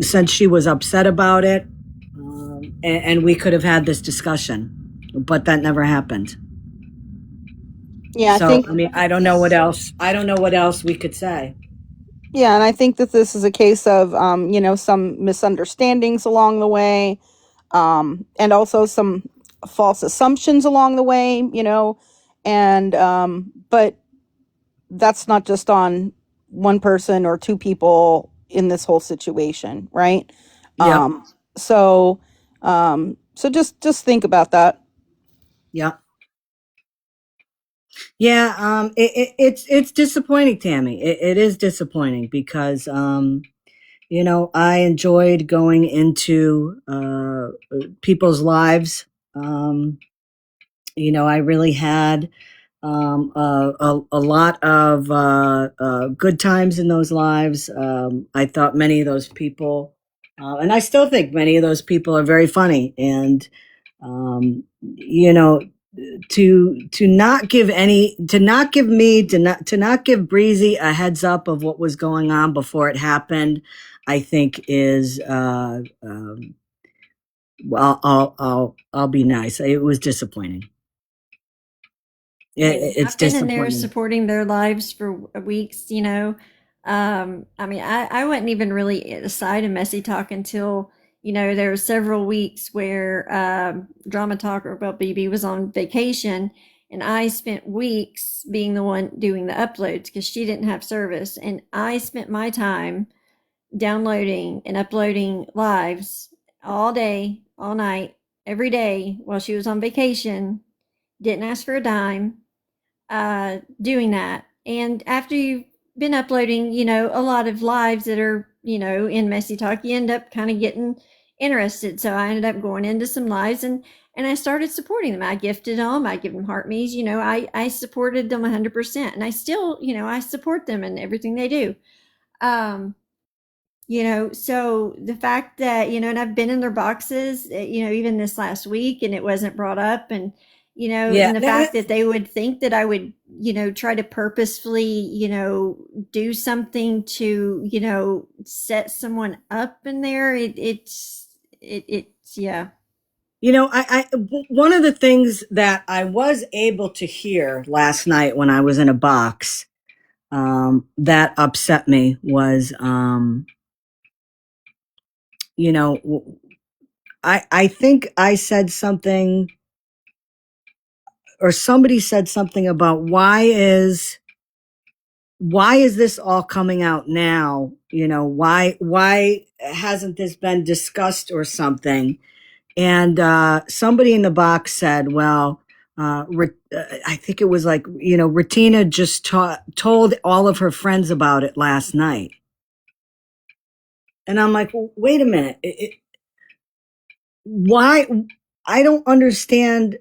since she was upset about it, and we could have had this discussion, but that never happened. Yeah, So, I mean, I don't know what else. I don't know what else we could say. Yeah, and I think that this is a case of, some misunderstandings along the way, and also some false assumptions along the way, and but that's not just on one person or two people in this whole situation, right? Yep. So, so just think about that. Yep. Yeah. It's disappointing, Tammy. It is disappointing because I enjoyed going into people's lives. I really had a lot of good times in those lives. I thought many of those people, and I still think many of those people are very funny. And to not give Breezy a heads up of what was going on before it happened, I think is well, I'll be nice. It was disappointing. It's I've been in there disappointing. supporting their lives for weeks, I mean, I wasn't even really at the side of Messy Talk until, there were several weeks where Drama Talk, or well, BB was on vacation, and I spent weeks being the one doing the uploads because she didn't have service. And I spent my time downloading and uploading lives all day, all night, every day while she was on vacation. Didn't ask for a dime, doing that. And after you've been uploading, a lot of lives that are, in Messy Talk, you end up kind of getting interested. So I ended up going into some lives, and I started supporting them. I gifted them. I give them heart me's. I supported them 100%. And I still, I support them in everything they do. Um, so the fact that, and I've been in their boxes, even this last week, and it wasn't brought up. And, Yeah. and the fact that they would think that I would, try to purposefully, do something to, set someone up in there. It's, yeah. One of the things that I was able to hear last night when I was in a box, that upset me was, I think I said something, or somebody said something about why is this all coming out now? Why hasn't this been discussed or something? And somebody in the box said, well, I think it was like, Retina just told all of her friends about it last night. And I'm like, well, wait a minute. Why? I don't understand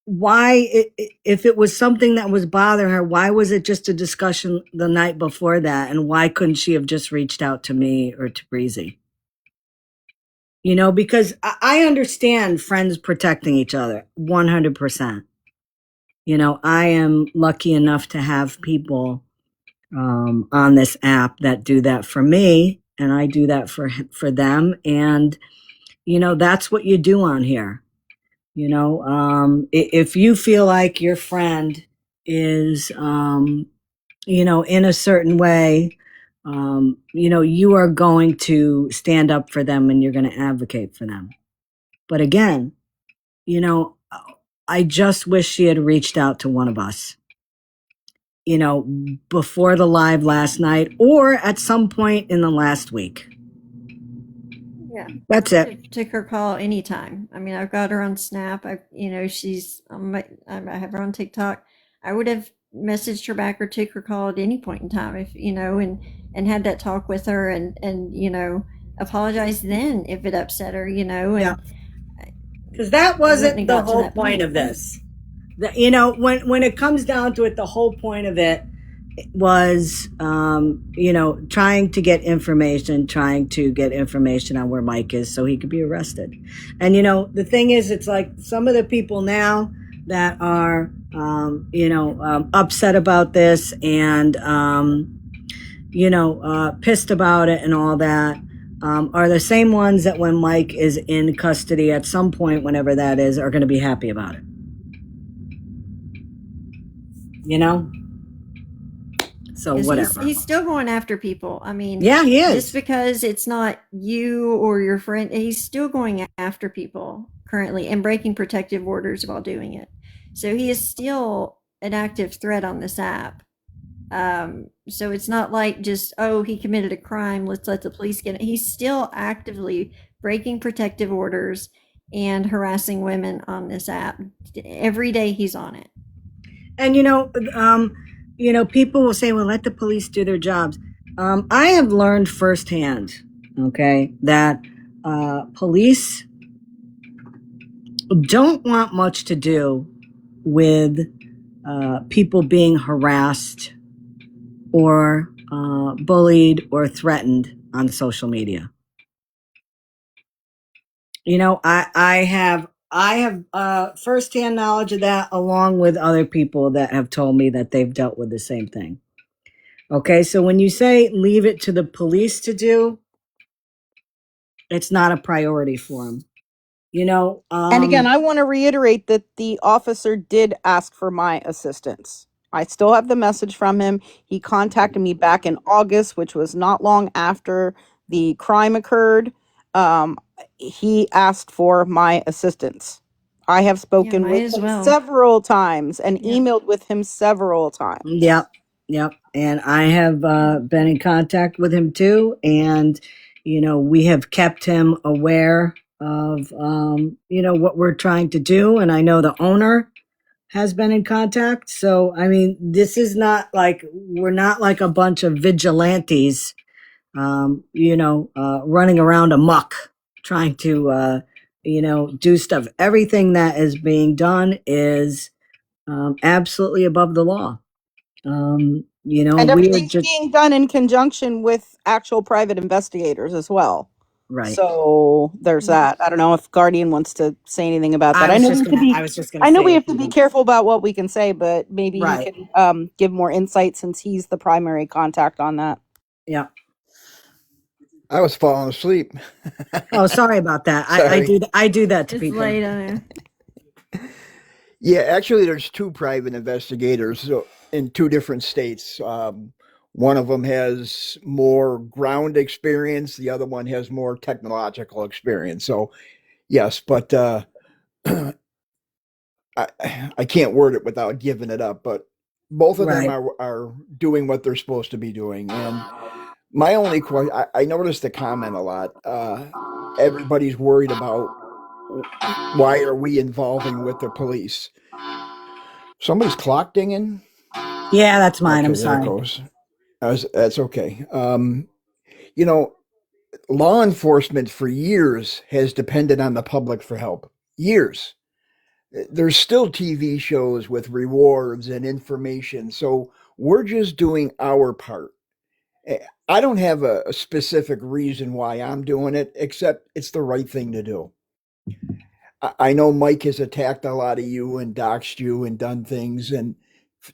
why, if it was something that was bothering her, why was it just a discussion the night before that? And why couldn't she have just reached out to me or to Breezy? Because I understand friends protecting each other 100%. I am lucky enough to have people on this app that do that for me, and I do that for them. And, that's what you do on here. If you feel like your friend is, in a certain way, you are going to stand up for them and you're going to advocate for them. But again, you know, I just wish she had reached out to one of us, before the live last night or at some point in the last week. Yeah. That's it. Took her call anytime. I mean, I've got her on Snap. She's I have her on TikTok. I would have messaged her back or took her call at any point in time if, and had that talk with her and, apologized then if it upset her, Yeah. and Because that we wouldn't wasn't have the got to whole that point of this. When it comes down to it, the whole point of it was, trying to get information on where Mike is so he could be arrested. And, the thing is, it's like some of the people now that are, upset about this and, pissed about it and all that, are the same ones that when Mike is in custody at some point, whenever that is, are going to be happy about it. So whatever. He's still going after people. I mean, yeah, he is. Just because it's not you or your friend, he's still going after people currently and breaking protective orders while doing it. So he is still an active threat on this app. So it's not like just, oh, he committed a crime, let's let the police get it. He's still actively breaking protective orders and harassing women on this app. Every day he's on it. And people will say, well, let the police do their jobs. I have learned firsthand, okay, that police don't want much to do with people being harassed or bullied or threatened on social media. I have firsthand knowledge of that, along with other people that have told me that they've dealt with the same thing. Okay, so when you say leave it to the police to do, it's not a priority for them. And again, I want to reiterate that the officer did ask for my assistance. I still have the message from him. He contacted me back in August, which was not long after the crime occurred. Um, he asked for my assistance. I have Yeah, spoken might with as him well. several times and Yep. emailed with him several times. Yep, yep. And I have been in contact with him too. And, we have kept him aware of, what we're trying to do. And I know the owner has been in contact. So, I mean, this is not like, we're not like a bunch of vigilantes, running around amok trying to, do stuff. Everything that is being done is absolutely above the law. And We are everything's just being done in conjunction with actual private investigators as well. right. So there's Yeah. that. I don't know if Guardian wants to say anything about that. I was just gonna I know we say have if to you be don't. careful about what we can say, but maybe he Right. can give more insight since he's the primary contact on that. Yeah. I was falling asleep. Oh, sorry about that. Sorry. I do that to It's people. late, I know. Yeah, actually, there's two private investigators in two different states. One of them has more ground experience. The other one has more technological experience. So, yes, but I can't word it without giving it up. But both of them Right. are doing what they're supposed to be doing. And my only question, I noticed the comment a lot. Everybody's worried about why are we involving with the police? Somebody's clock dinging. Yeah, that's mine. I'm Okay, there it sorry. goes. That's okay. You know, law enforcement for years has depended on the public for help. Years. There's still TV shows with rewards and information. So we're just doing our part. I don't have a specific reason why I'm doing it, except it's the right thing to do. I know Mike has attacked a lot of you and doxed you and done things, and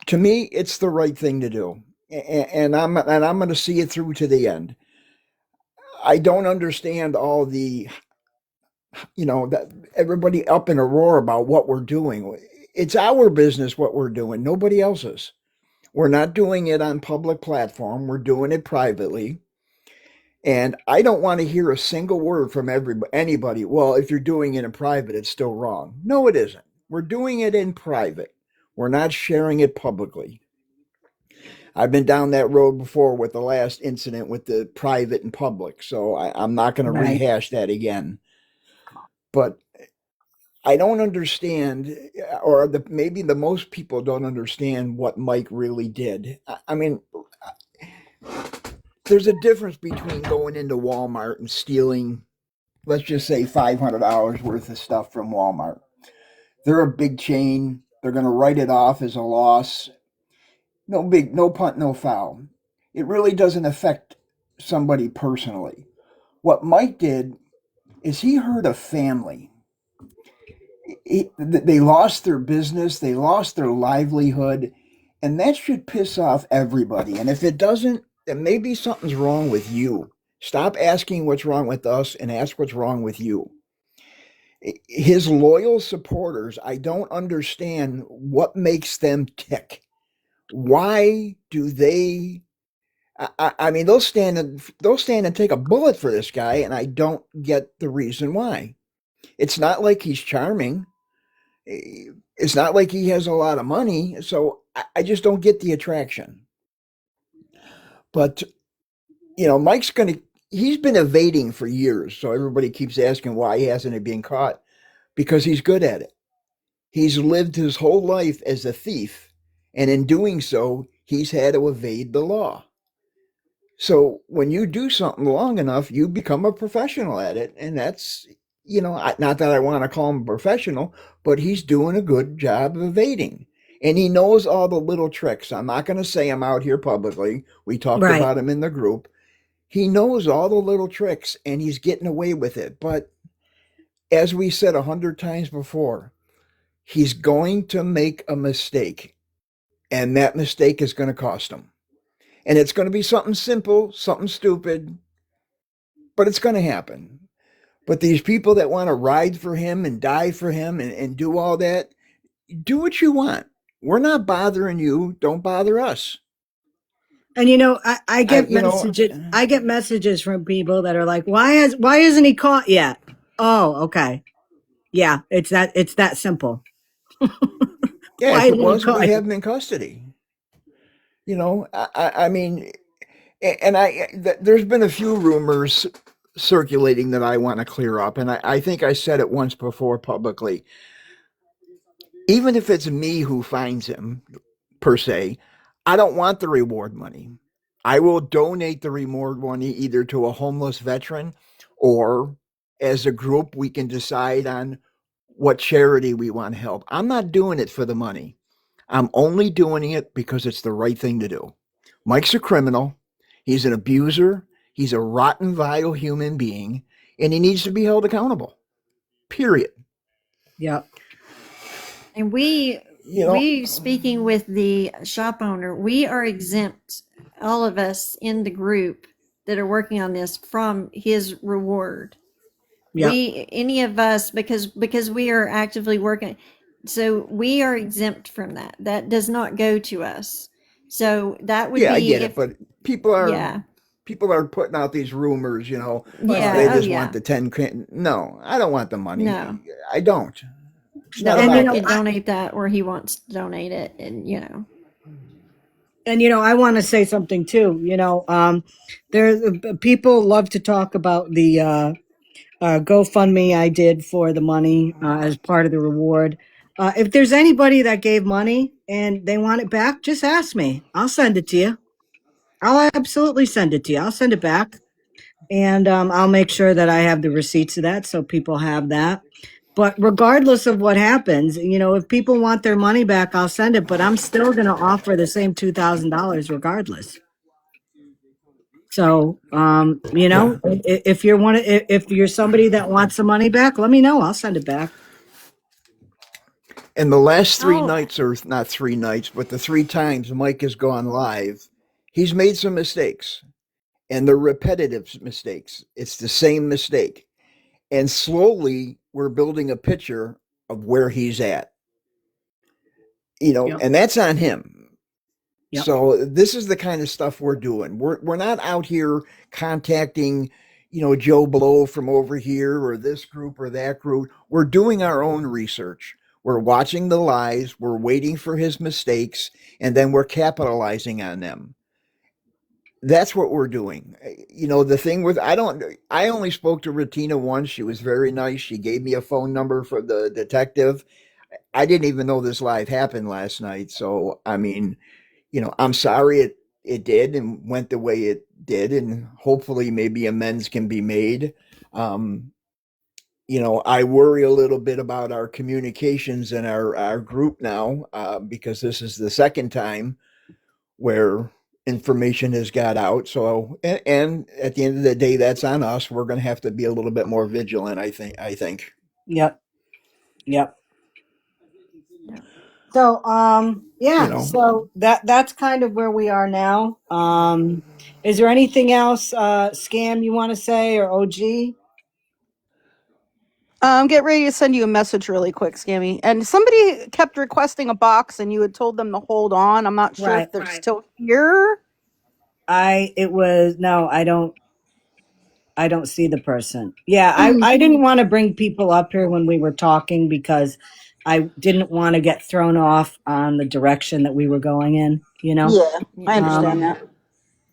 to me, it's the right thing to do, and I'm going to see it through to the end. I don't understand all the that everybody up in a roar about what we're doing. It's our business what we're doing, nobody else's. We're not doing it on public platform. We're doing it privately. And I don't want to hear a single word from anybody. Well, if you're doing it in private, it's still wrong. No, it isn't. We're doing it in private. We're not sharing it publicly. I've been down that road before with the last incident with the private and public, so I'm not going to Right. rehash that again. But I don't understand, or maybe the most people don't understand what Mike really did. I mean, there's a difference between going into Walmart and stealing, let's just say $500 worth of stuff from Walmart. They're a big chain. They're going to write it off as a loss. No punt, no foul. It really doesn't affect somebody personally. What Mike did is he hurt a family. They lost their business, they lost their livelihood, and that should piss off everybody. And if it doesn't, then maybe something's wrong with you. Stop asking what's wrong with us and ask what's wrong with you. His loyal supporters, I don't understand what makes them tick. Why do they? I mean, they'll stand and take a bullet for this guy, and I don't get the reason why. It's not like he's charming. It's not like he has a lot of money, so I just don't get the attraction. But Mike's gonna. He's been evading for years, so everybody keeps asking why he hasn't been caught because he's good at it. He's lived his whole life as a thief, and in doing so, he's had to evade the law. So when you do something long enough, you become a professional at it, and that's not that I want to call him a professional, but he's doing a good job of evading. And he knows all the little tricks. I'm not going to say I'm out here publicly. We talked Right. about him in the group. He knows all the little tricks and he's getting away with it. But as we said 100 times before, he's going to make a mistake, and that mistake is going to cost him. And it's going to be something simple, something stupid, but it's going to happen. But these people that want to ride for him and die for him and do all that, do what you want. we're not bothering you. Don't bother us. And I I, get messages. I get messages from people that are like, why isn't he caught yet? Oh, okay. Yeah, it's that simple. yeah, Why if it isn't he was, we'd caught? have him in custody. I mean, and there's been a few rumors circulating that I want to clear up, and I think I said it once before publicly. Even if it's me who finds him, per se, I don't want the reward money. I will donate the reward money either to a homeless veteran or as a group, we can decide on what charity we want to help. I'm not doing it for the money. I'm only doing it because it's the right thing to do. Mike's a criminal. He's an abuser. He's a rotten, vile human being, and he needs to be held accountable. Period. Yeah. And we You know, we speaking with the shop owner, we are exempt, all of us in the group that are working on this, from his reward. Yeah. Any of us, because we are actively working, so we are exempt from that. That does not go to us. So that would yeah, I be get it, if, but people are yeah, people are putting out these rumors. They yeah, oh just want yeah, the 10. No, I don't want the money. no, I don't. It's not that And Mike about could that. donate that, or he wants to donate it, and I want to say something too. There people love to talk about the GoFundMe I did for the money as part of the reward. If there's anybody that gave money and they want it back, just ask me. I'll send it to you. I'll absolutely send it to you. I'll send it back. And I'll make sure that I have the receipts of that so people have that. But regardless of what happens, if people want their money back, I'll send it. But I'm still going to offer the same $2,000 regardless. So, Yeah. if you're somebody that wants the money back, let me know. I'll send it back. And the last three oh, nights, or not 3 nights, but the 3 times Mike has gone live, he's made some mistakes. And they're repetitive mistakes. It's the same mistake. And slowly we're building a picture of where he's at. Yep. And that's on him. Yep. So this is the kind of stuff we're doing. We're not out here contacting, Joe Blow from over here or this group or that group. We're doing our own research. We're watching the lies, we're waiting for his mistakes, and then we're capitalizing on them. That's what we're doing. The thing with I only spoke to Ratina once. She was very nice. She gave me a phone number for the detective. I didn't even know this live happened last night. So, I mean, I'm sorry it did and went the way it did, and hopefully maybe amends can be made. Um, I worry a little bit about our communications and our group now, because this is the second time where information has got out. So, and at the end of the day, that's on us. We're going to have to be a little bit more vigilant. I think. Yep. Yep. no. So, You yeah. know, So that's kind of where we are now. Is there anything else, Scam, you want to say, or OG? Get ready to send you a message really quick, Scammy. And somebody kept requesting a box, and you had told them to hold on. I'm not sure Right. if they're still here. It was, no, I don't see the person. Yeah. I didn't want to bring people up here when we were talking because I didn't want to get thrown off on the direction that we were going in. Yeah, I Yeah. understand Um, that.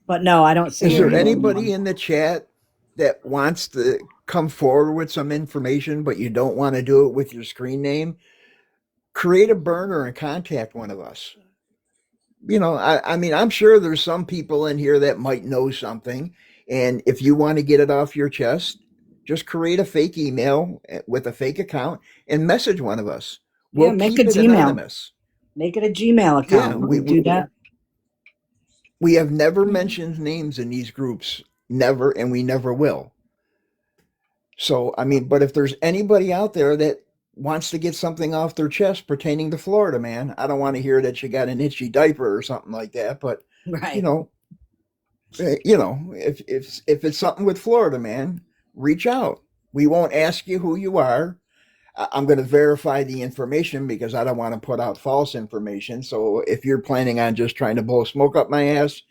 but no, I don't see is there anybody. anybody in the chat that wants to come forward with some information, but you don't want to do it with your screen name? Create a burner and contact one of us. I mean, I'm sure there's some people in here that might know something. And if you want to get it off your chest, just create a fake email with a fake account and message one of us. Yeah, We'll make a keep it Gmail. anonymous. Make it a Gmail Yeah, account. We can do that. we have never mentioned names in these groups, never, and we never will. So, I mean, but if there's anybody out there that wants to get something off their chest pertaining to Florida, man, I don't want to hear that you got an itchy diaper or something like that. But you Right. know, if it's something with Florida, man, reach out. We won't ask you who you are. I'm going to verify the information because I don't want to put out false information. So if you're planning on just trying to blow smoke up my ass,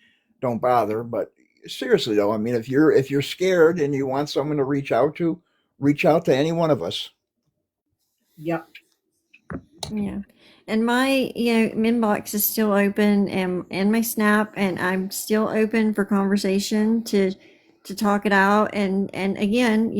don't bother. But seriously though, I mean, if you're scared and you want someone to reach out to any one of us. Yep. Yeah. And my, inbox is still open and my Snap, and I'm still open for conversation to talk it out, and again,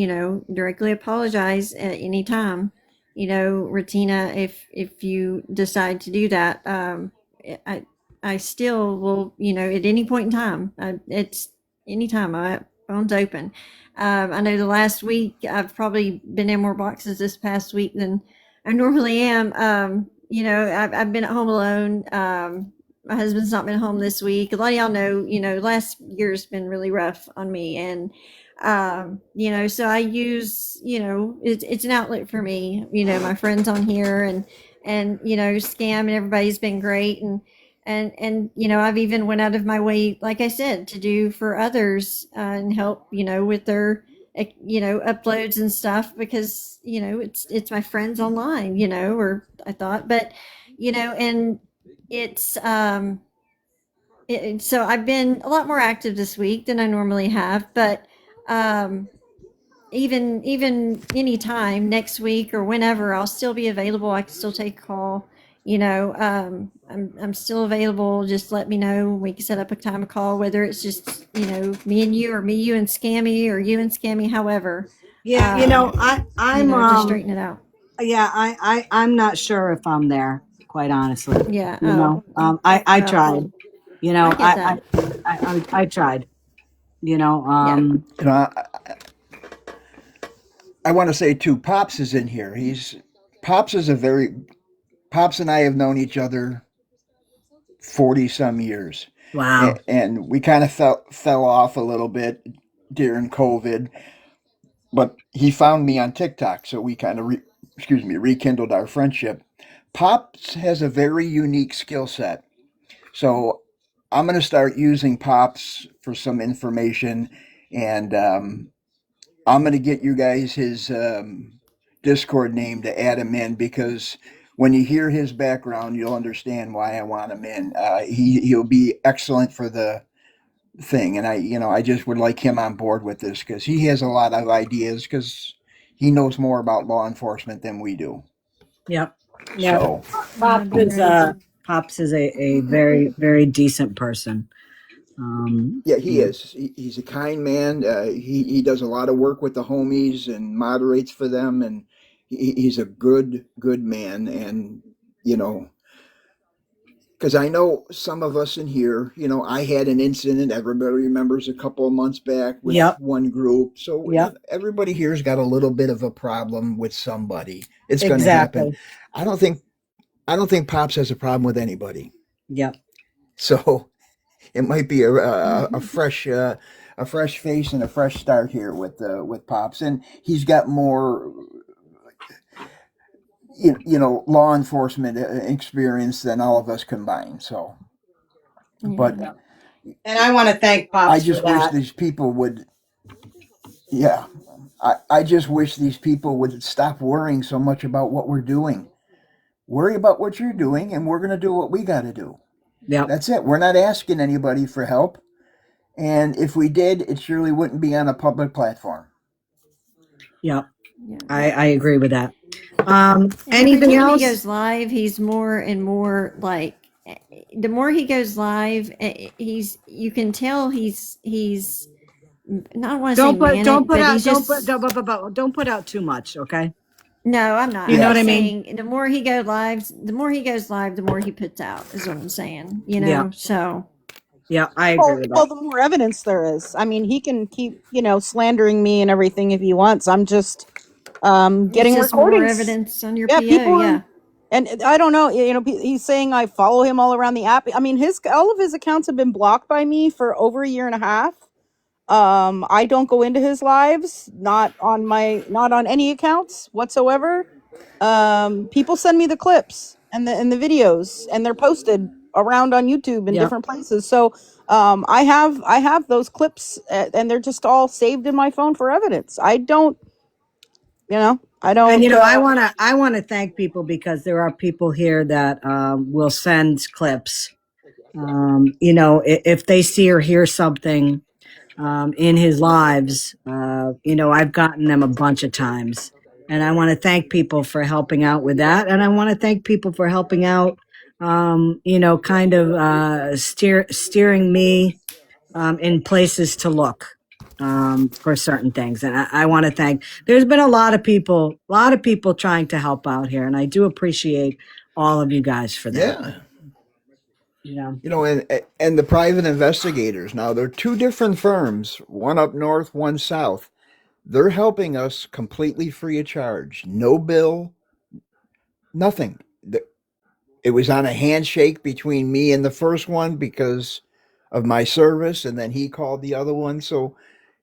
directly apologize at any time. Retina, if you decide to do that, I I still will, at any point in time. It's anytime. My phone's open. I know the last week I've probably been in more boxes this past week than I normally am. I've been at home alone. My husband's not been home this week. A lot of y'all know, last year's been really rough on me. And, so I use, it's an outlet for me, my friends on here, and, Scam and everybody's been great. And, I've even went out of my way, like I said, to do for others, and help, with their, uploads and stuff, because it's my friends online, or I thought. But and it's so I've been a lot more active this week than I normally have. But um even anytime next week or whenever, I'll still be available. I can still take a call. I'm still available. Just let me know. We can set up a time of call, whether it's just me and you, or me, you and Scammy, or you and Scammy, however. Yeah, I'm Just straighten it out. yeah, I'm not sure if I'm there, quite honestly. Yeah. I Well, tried. I get that. I tried. Yeah. You know, I want to say too, Pops is in here. Pops is a very Pops and I have known each other 40 some years. Wow. And we kind of fell off a little bit during COVID, but he found me on TikTok, so we kind of rekindled our friendship. Pops has a very unique skill set. So I'm going to start using Pops for some information, and I'm going to get you guys his Discord name to add him in, because when you hear his background, you'll understand why I want him in. He'll be excellent for the thing, and I just would like him on board with this because he has a lot of ideas, because he knows more about law enforcement than we do. Yep. Yeah. So That'd be great. Pops is a very, very decent person. yeah, he is. He's a kind man. He does a lot of work with the homies and moderates for them, and he's a good man. And you know, because I know some of us in here, I had an incident. Everybody remembers a couple of months back with Yep. one group. So Yep. everybody here's got a little bit of a problem with somebody. It's going to Exactly. happen. I don't think Pops has a problem with anybody. Yep. So it might be a fresh face and a fresh start here with Pops, and he's got more law enforcement experience than all of us combined. So, but Yeah. And I want to thank I Pops for just wish that. these people would, yeah, I just wish these people would stop worrying so much about what we're doing. Worry about what you're doing, and we're going to do what we got to do. Yep. That's it. We're not asking anybody for help. And if we did, it surely wouldn't be on a public platform. Yep. Yeah. I agree with that. And Anything every time else? he goes live, he's more and more like. The more he goes live, you can tell he's not want to say manic, don't put but out he's don't just. don't put out too much, okay? No, I'm not. You know I'm what I saying mean? the more he goes live, the more he puts out, is what I'm saying. Yeah. So. Yeah, I agree with Well, that. the more evidence there is. I mean, he can keep, slandering me and everything if he wants. I'm just It's getting just more recordings. evidence on your Yeah, PO. people are, Yeah. and I don't know, he's saying I follow him all around the app. I mean, all of his accounts have been blocked by me for over a year and a half. I don't go into his lives, not on any accounts whatsoever. People send me the clips and the videos, and they're posted around on YouTube and Yeah. different places. So I have those clips, and they're just all saved in my phone for evidence. I don't, I And don't. I want to thank people because there are people here that will send clips. If they see or hear something in his lives, I've gotten them a bunch of times, and I want to thank people for helping out with that, and I want to thank people for helping out, kind of steering me in places to look for certain things. And I want to thank, there's been a lot of people trying to help out here. And I do appreciate all of you guys for that. Yeah. You know, And the private investigators. Now, they're two different firms, one up north, one south. They're helping us completely free of charge. No bill, nothing. It was on a handshake between me and the first one because of my service, and then he called the other one. So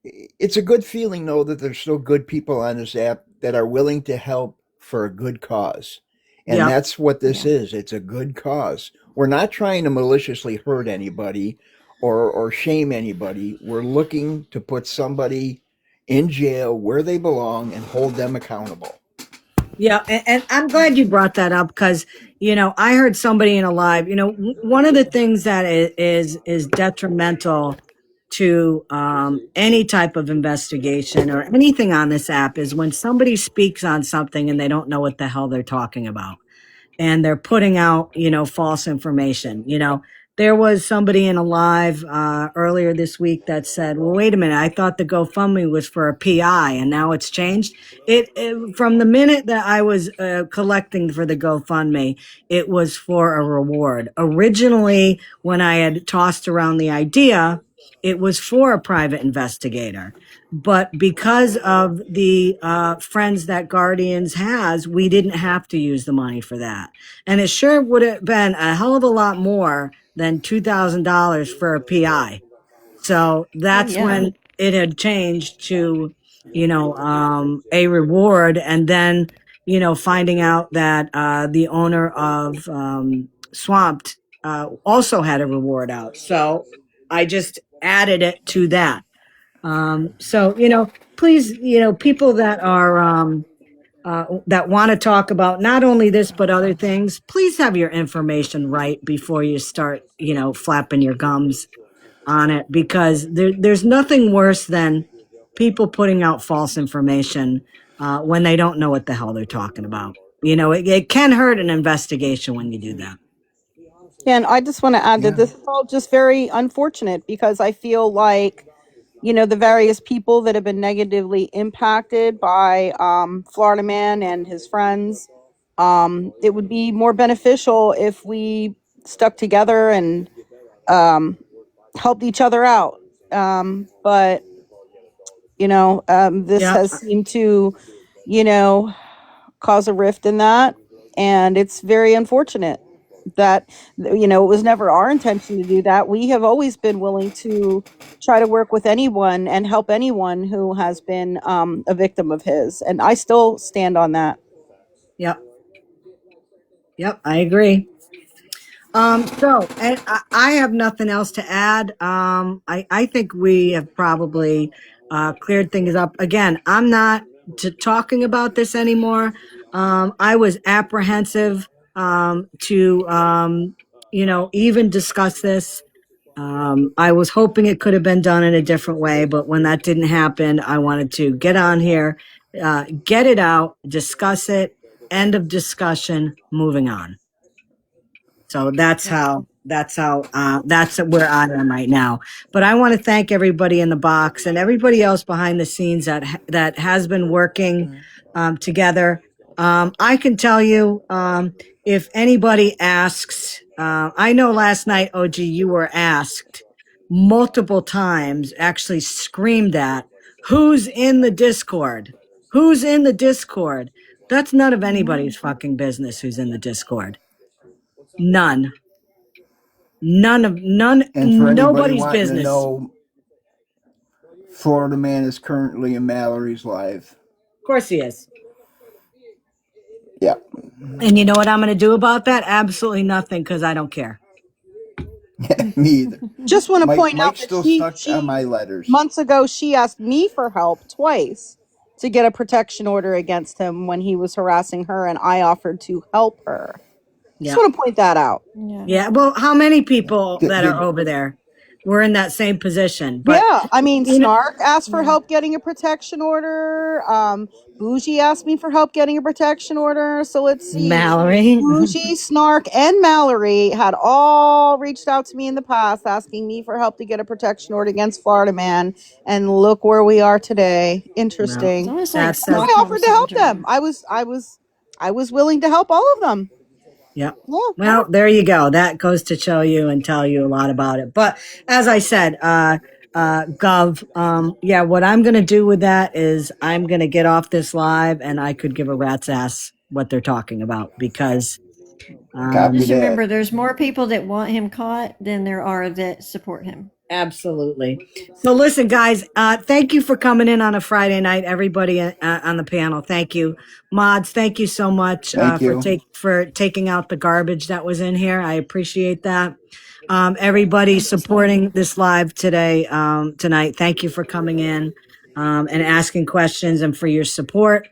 it's a good feeling, though, that there's still good people on this app that are willing to help for a good cause. And yeah, that's what this Yeah. is. It's a good cause. We're not trying to maliciously hurt anybody or shame anybody. We're looking to put somebody in jail where they belong and hold them accountable. yeah. And I'm glad you brought that up because, I heard somebody in a live, one of the things that is detrimental to any type of investigation or anything on this app is when somebody speaks on something and they don't know what the hell they're talking about. And they're putting out, false information. There was somebody in a live earlier this week that said, well, wait a minute, I thought the GoFundMe was for a PI and now it's changed. It from the minute that I was collecting for the GoFundMe, it was for a reward. Originally, when I had tossed around the idea, it was for a private investigator. But because of the friends that Guardians has, we didn't have to use the money for that. And it sure would have been a hell of a lot more than $2,000 for a PI. So that's yeah. when it had changed to, a reward. And then, finding out that the owner of Swamped also had a reward out. So I just added it to that. So, please, people that are, that want to talk about not only this, but other things, please have your information right before you start, flapping your gums on it, because there's nothing worse than people putting out false information when they don't know what the hell they're talking about. It can hurt an investigation when you do that. And I just want to add that Yeah. this is all just very unfortunate because I feel like, the various people that have been negatively impacted by Florida Man and his friends, it would be more beneficial if we stuck together and helped each other out. But, this Yeah. has seemed to, you know, cause a rift in that. And it's very unfortunate that, it was never our intention to do that. We have always been willing to try to work with anyone and help anyone who has been a victim of his. And I still stand on that. Yep. Yep. I agree. So, and I have nothing else to add. I think we have probably cleared things up. Again, I'm not talking about this anymore. I was apprehensive to, even discuss this. I was hoping it could have been done in a different way, but when that didn't happen, I wanted to get on here, get it out, discuss it, end of discussion, moving on. So that's where I am right now. But I want to thank everybody in the box and everybody else behind the scenes that has been working together. I can tell you, if anybody asks, I know last night, OG, you were asked multiple times, actually screamed at, who's in the Discord? Who's in the Discord? That's none of anybody's fucking business who's in the Discord. None. And for anybody Nobody's wanting to business. Of know, Florida Man is currently in Mallory's live. course he is. Yeah. And you know what I'm going to do about that? Absolutely nothing, because I don't care. Me either. Just want to point out Mike's that still she stuck on my letters. months ago she asked me for help twice to get a protection order against him when he was harassing her, and I offered to help her. Yeah. Just want to point that out. Yeah. Well, how many people that are Did- over there were in that same position? But Yeah, I mean, you know- Snark asked for help getting a protection order. Bougie asked me for help getting a protection order. So let's see. Mallory. Bougie, Snark, and Mallory had all reached out to me in the past asking me for help to get a protection order against Florida Man. And look where we are today. Interesting. It's almost That like says- I Stockholm offered to help them. syndrome. I was willing to help all of them. Yeah. Yeah. Well, there you go. That goes to show you and tell you a lot about it. But as I said, Gov, yeah, what I'm going to do with that is I'm going to get off this live and I could give a rat's ass what they're talking about because Copy Just that. remember, there's more people that want him caught than there are that support him. absolutely. So listen, guys, thank you for coming in on a Friday night. Everybody on the panel, thank you. Mods, thank you so much Thank you. for taking out the garbage that was in here. I appreciate that. Everybody supporting this live today, tonight. Thank you for coming in and asking questions and for your support.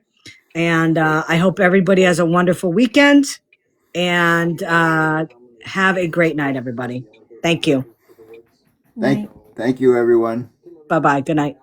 And I hope everybody has a wonderful weekend and have a great night, everybody. Thank you. Night. Thank you, everyone. Bye-bye. Good night.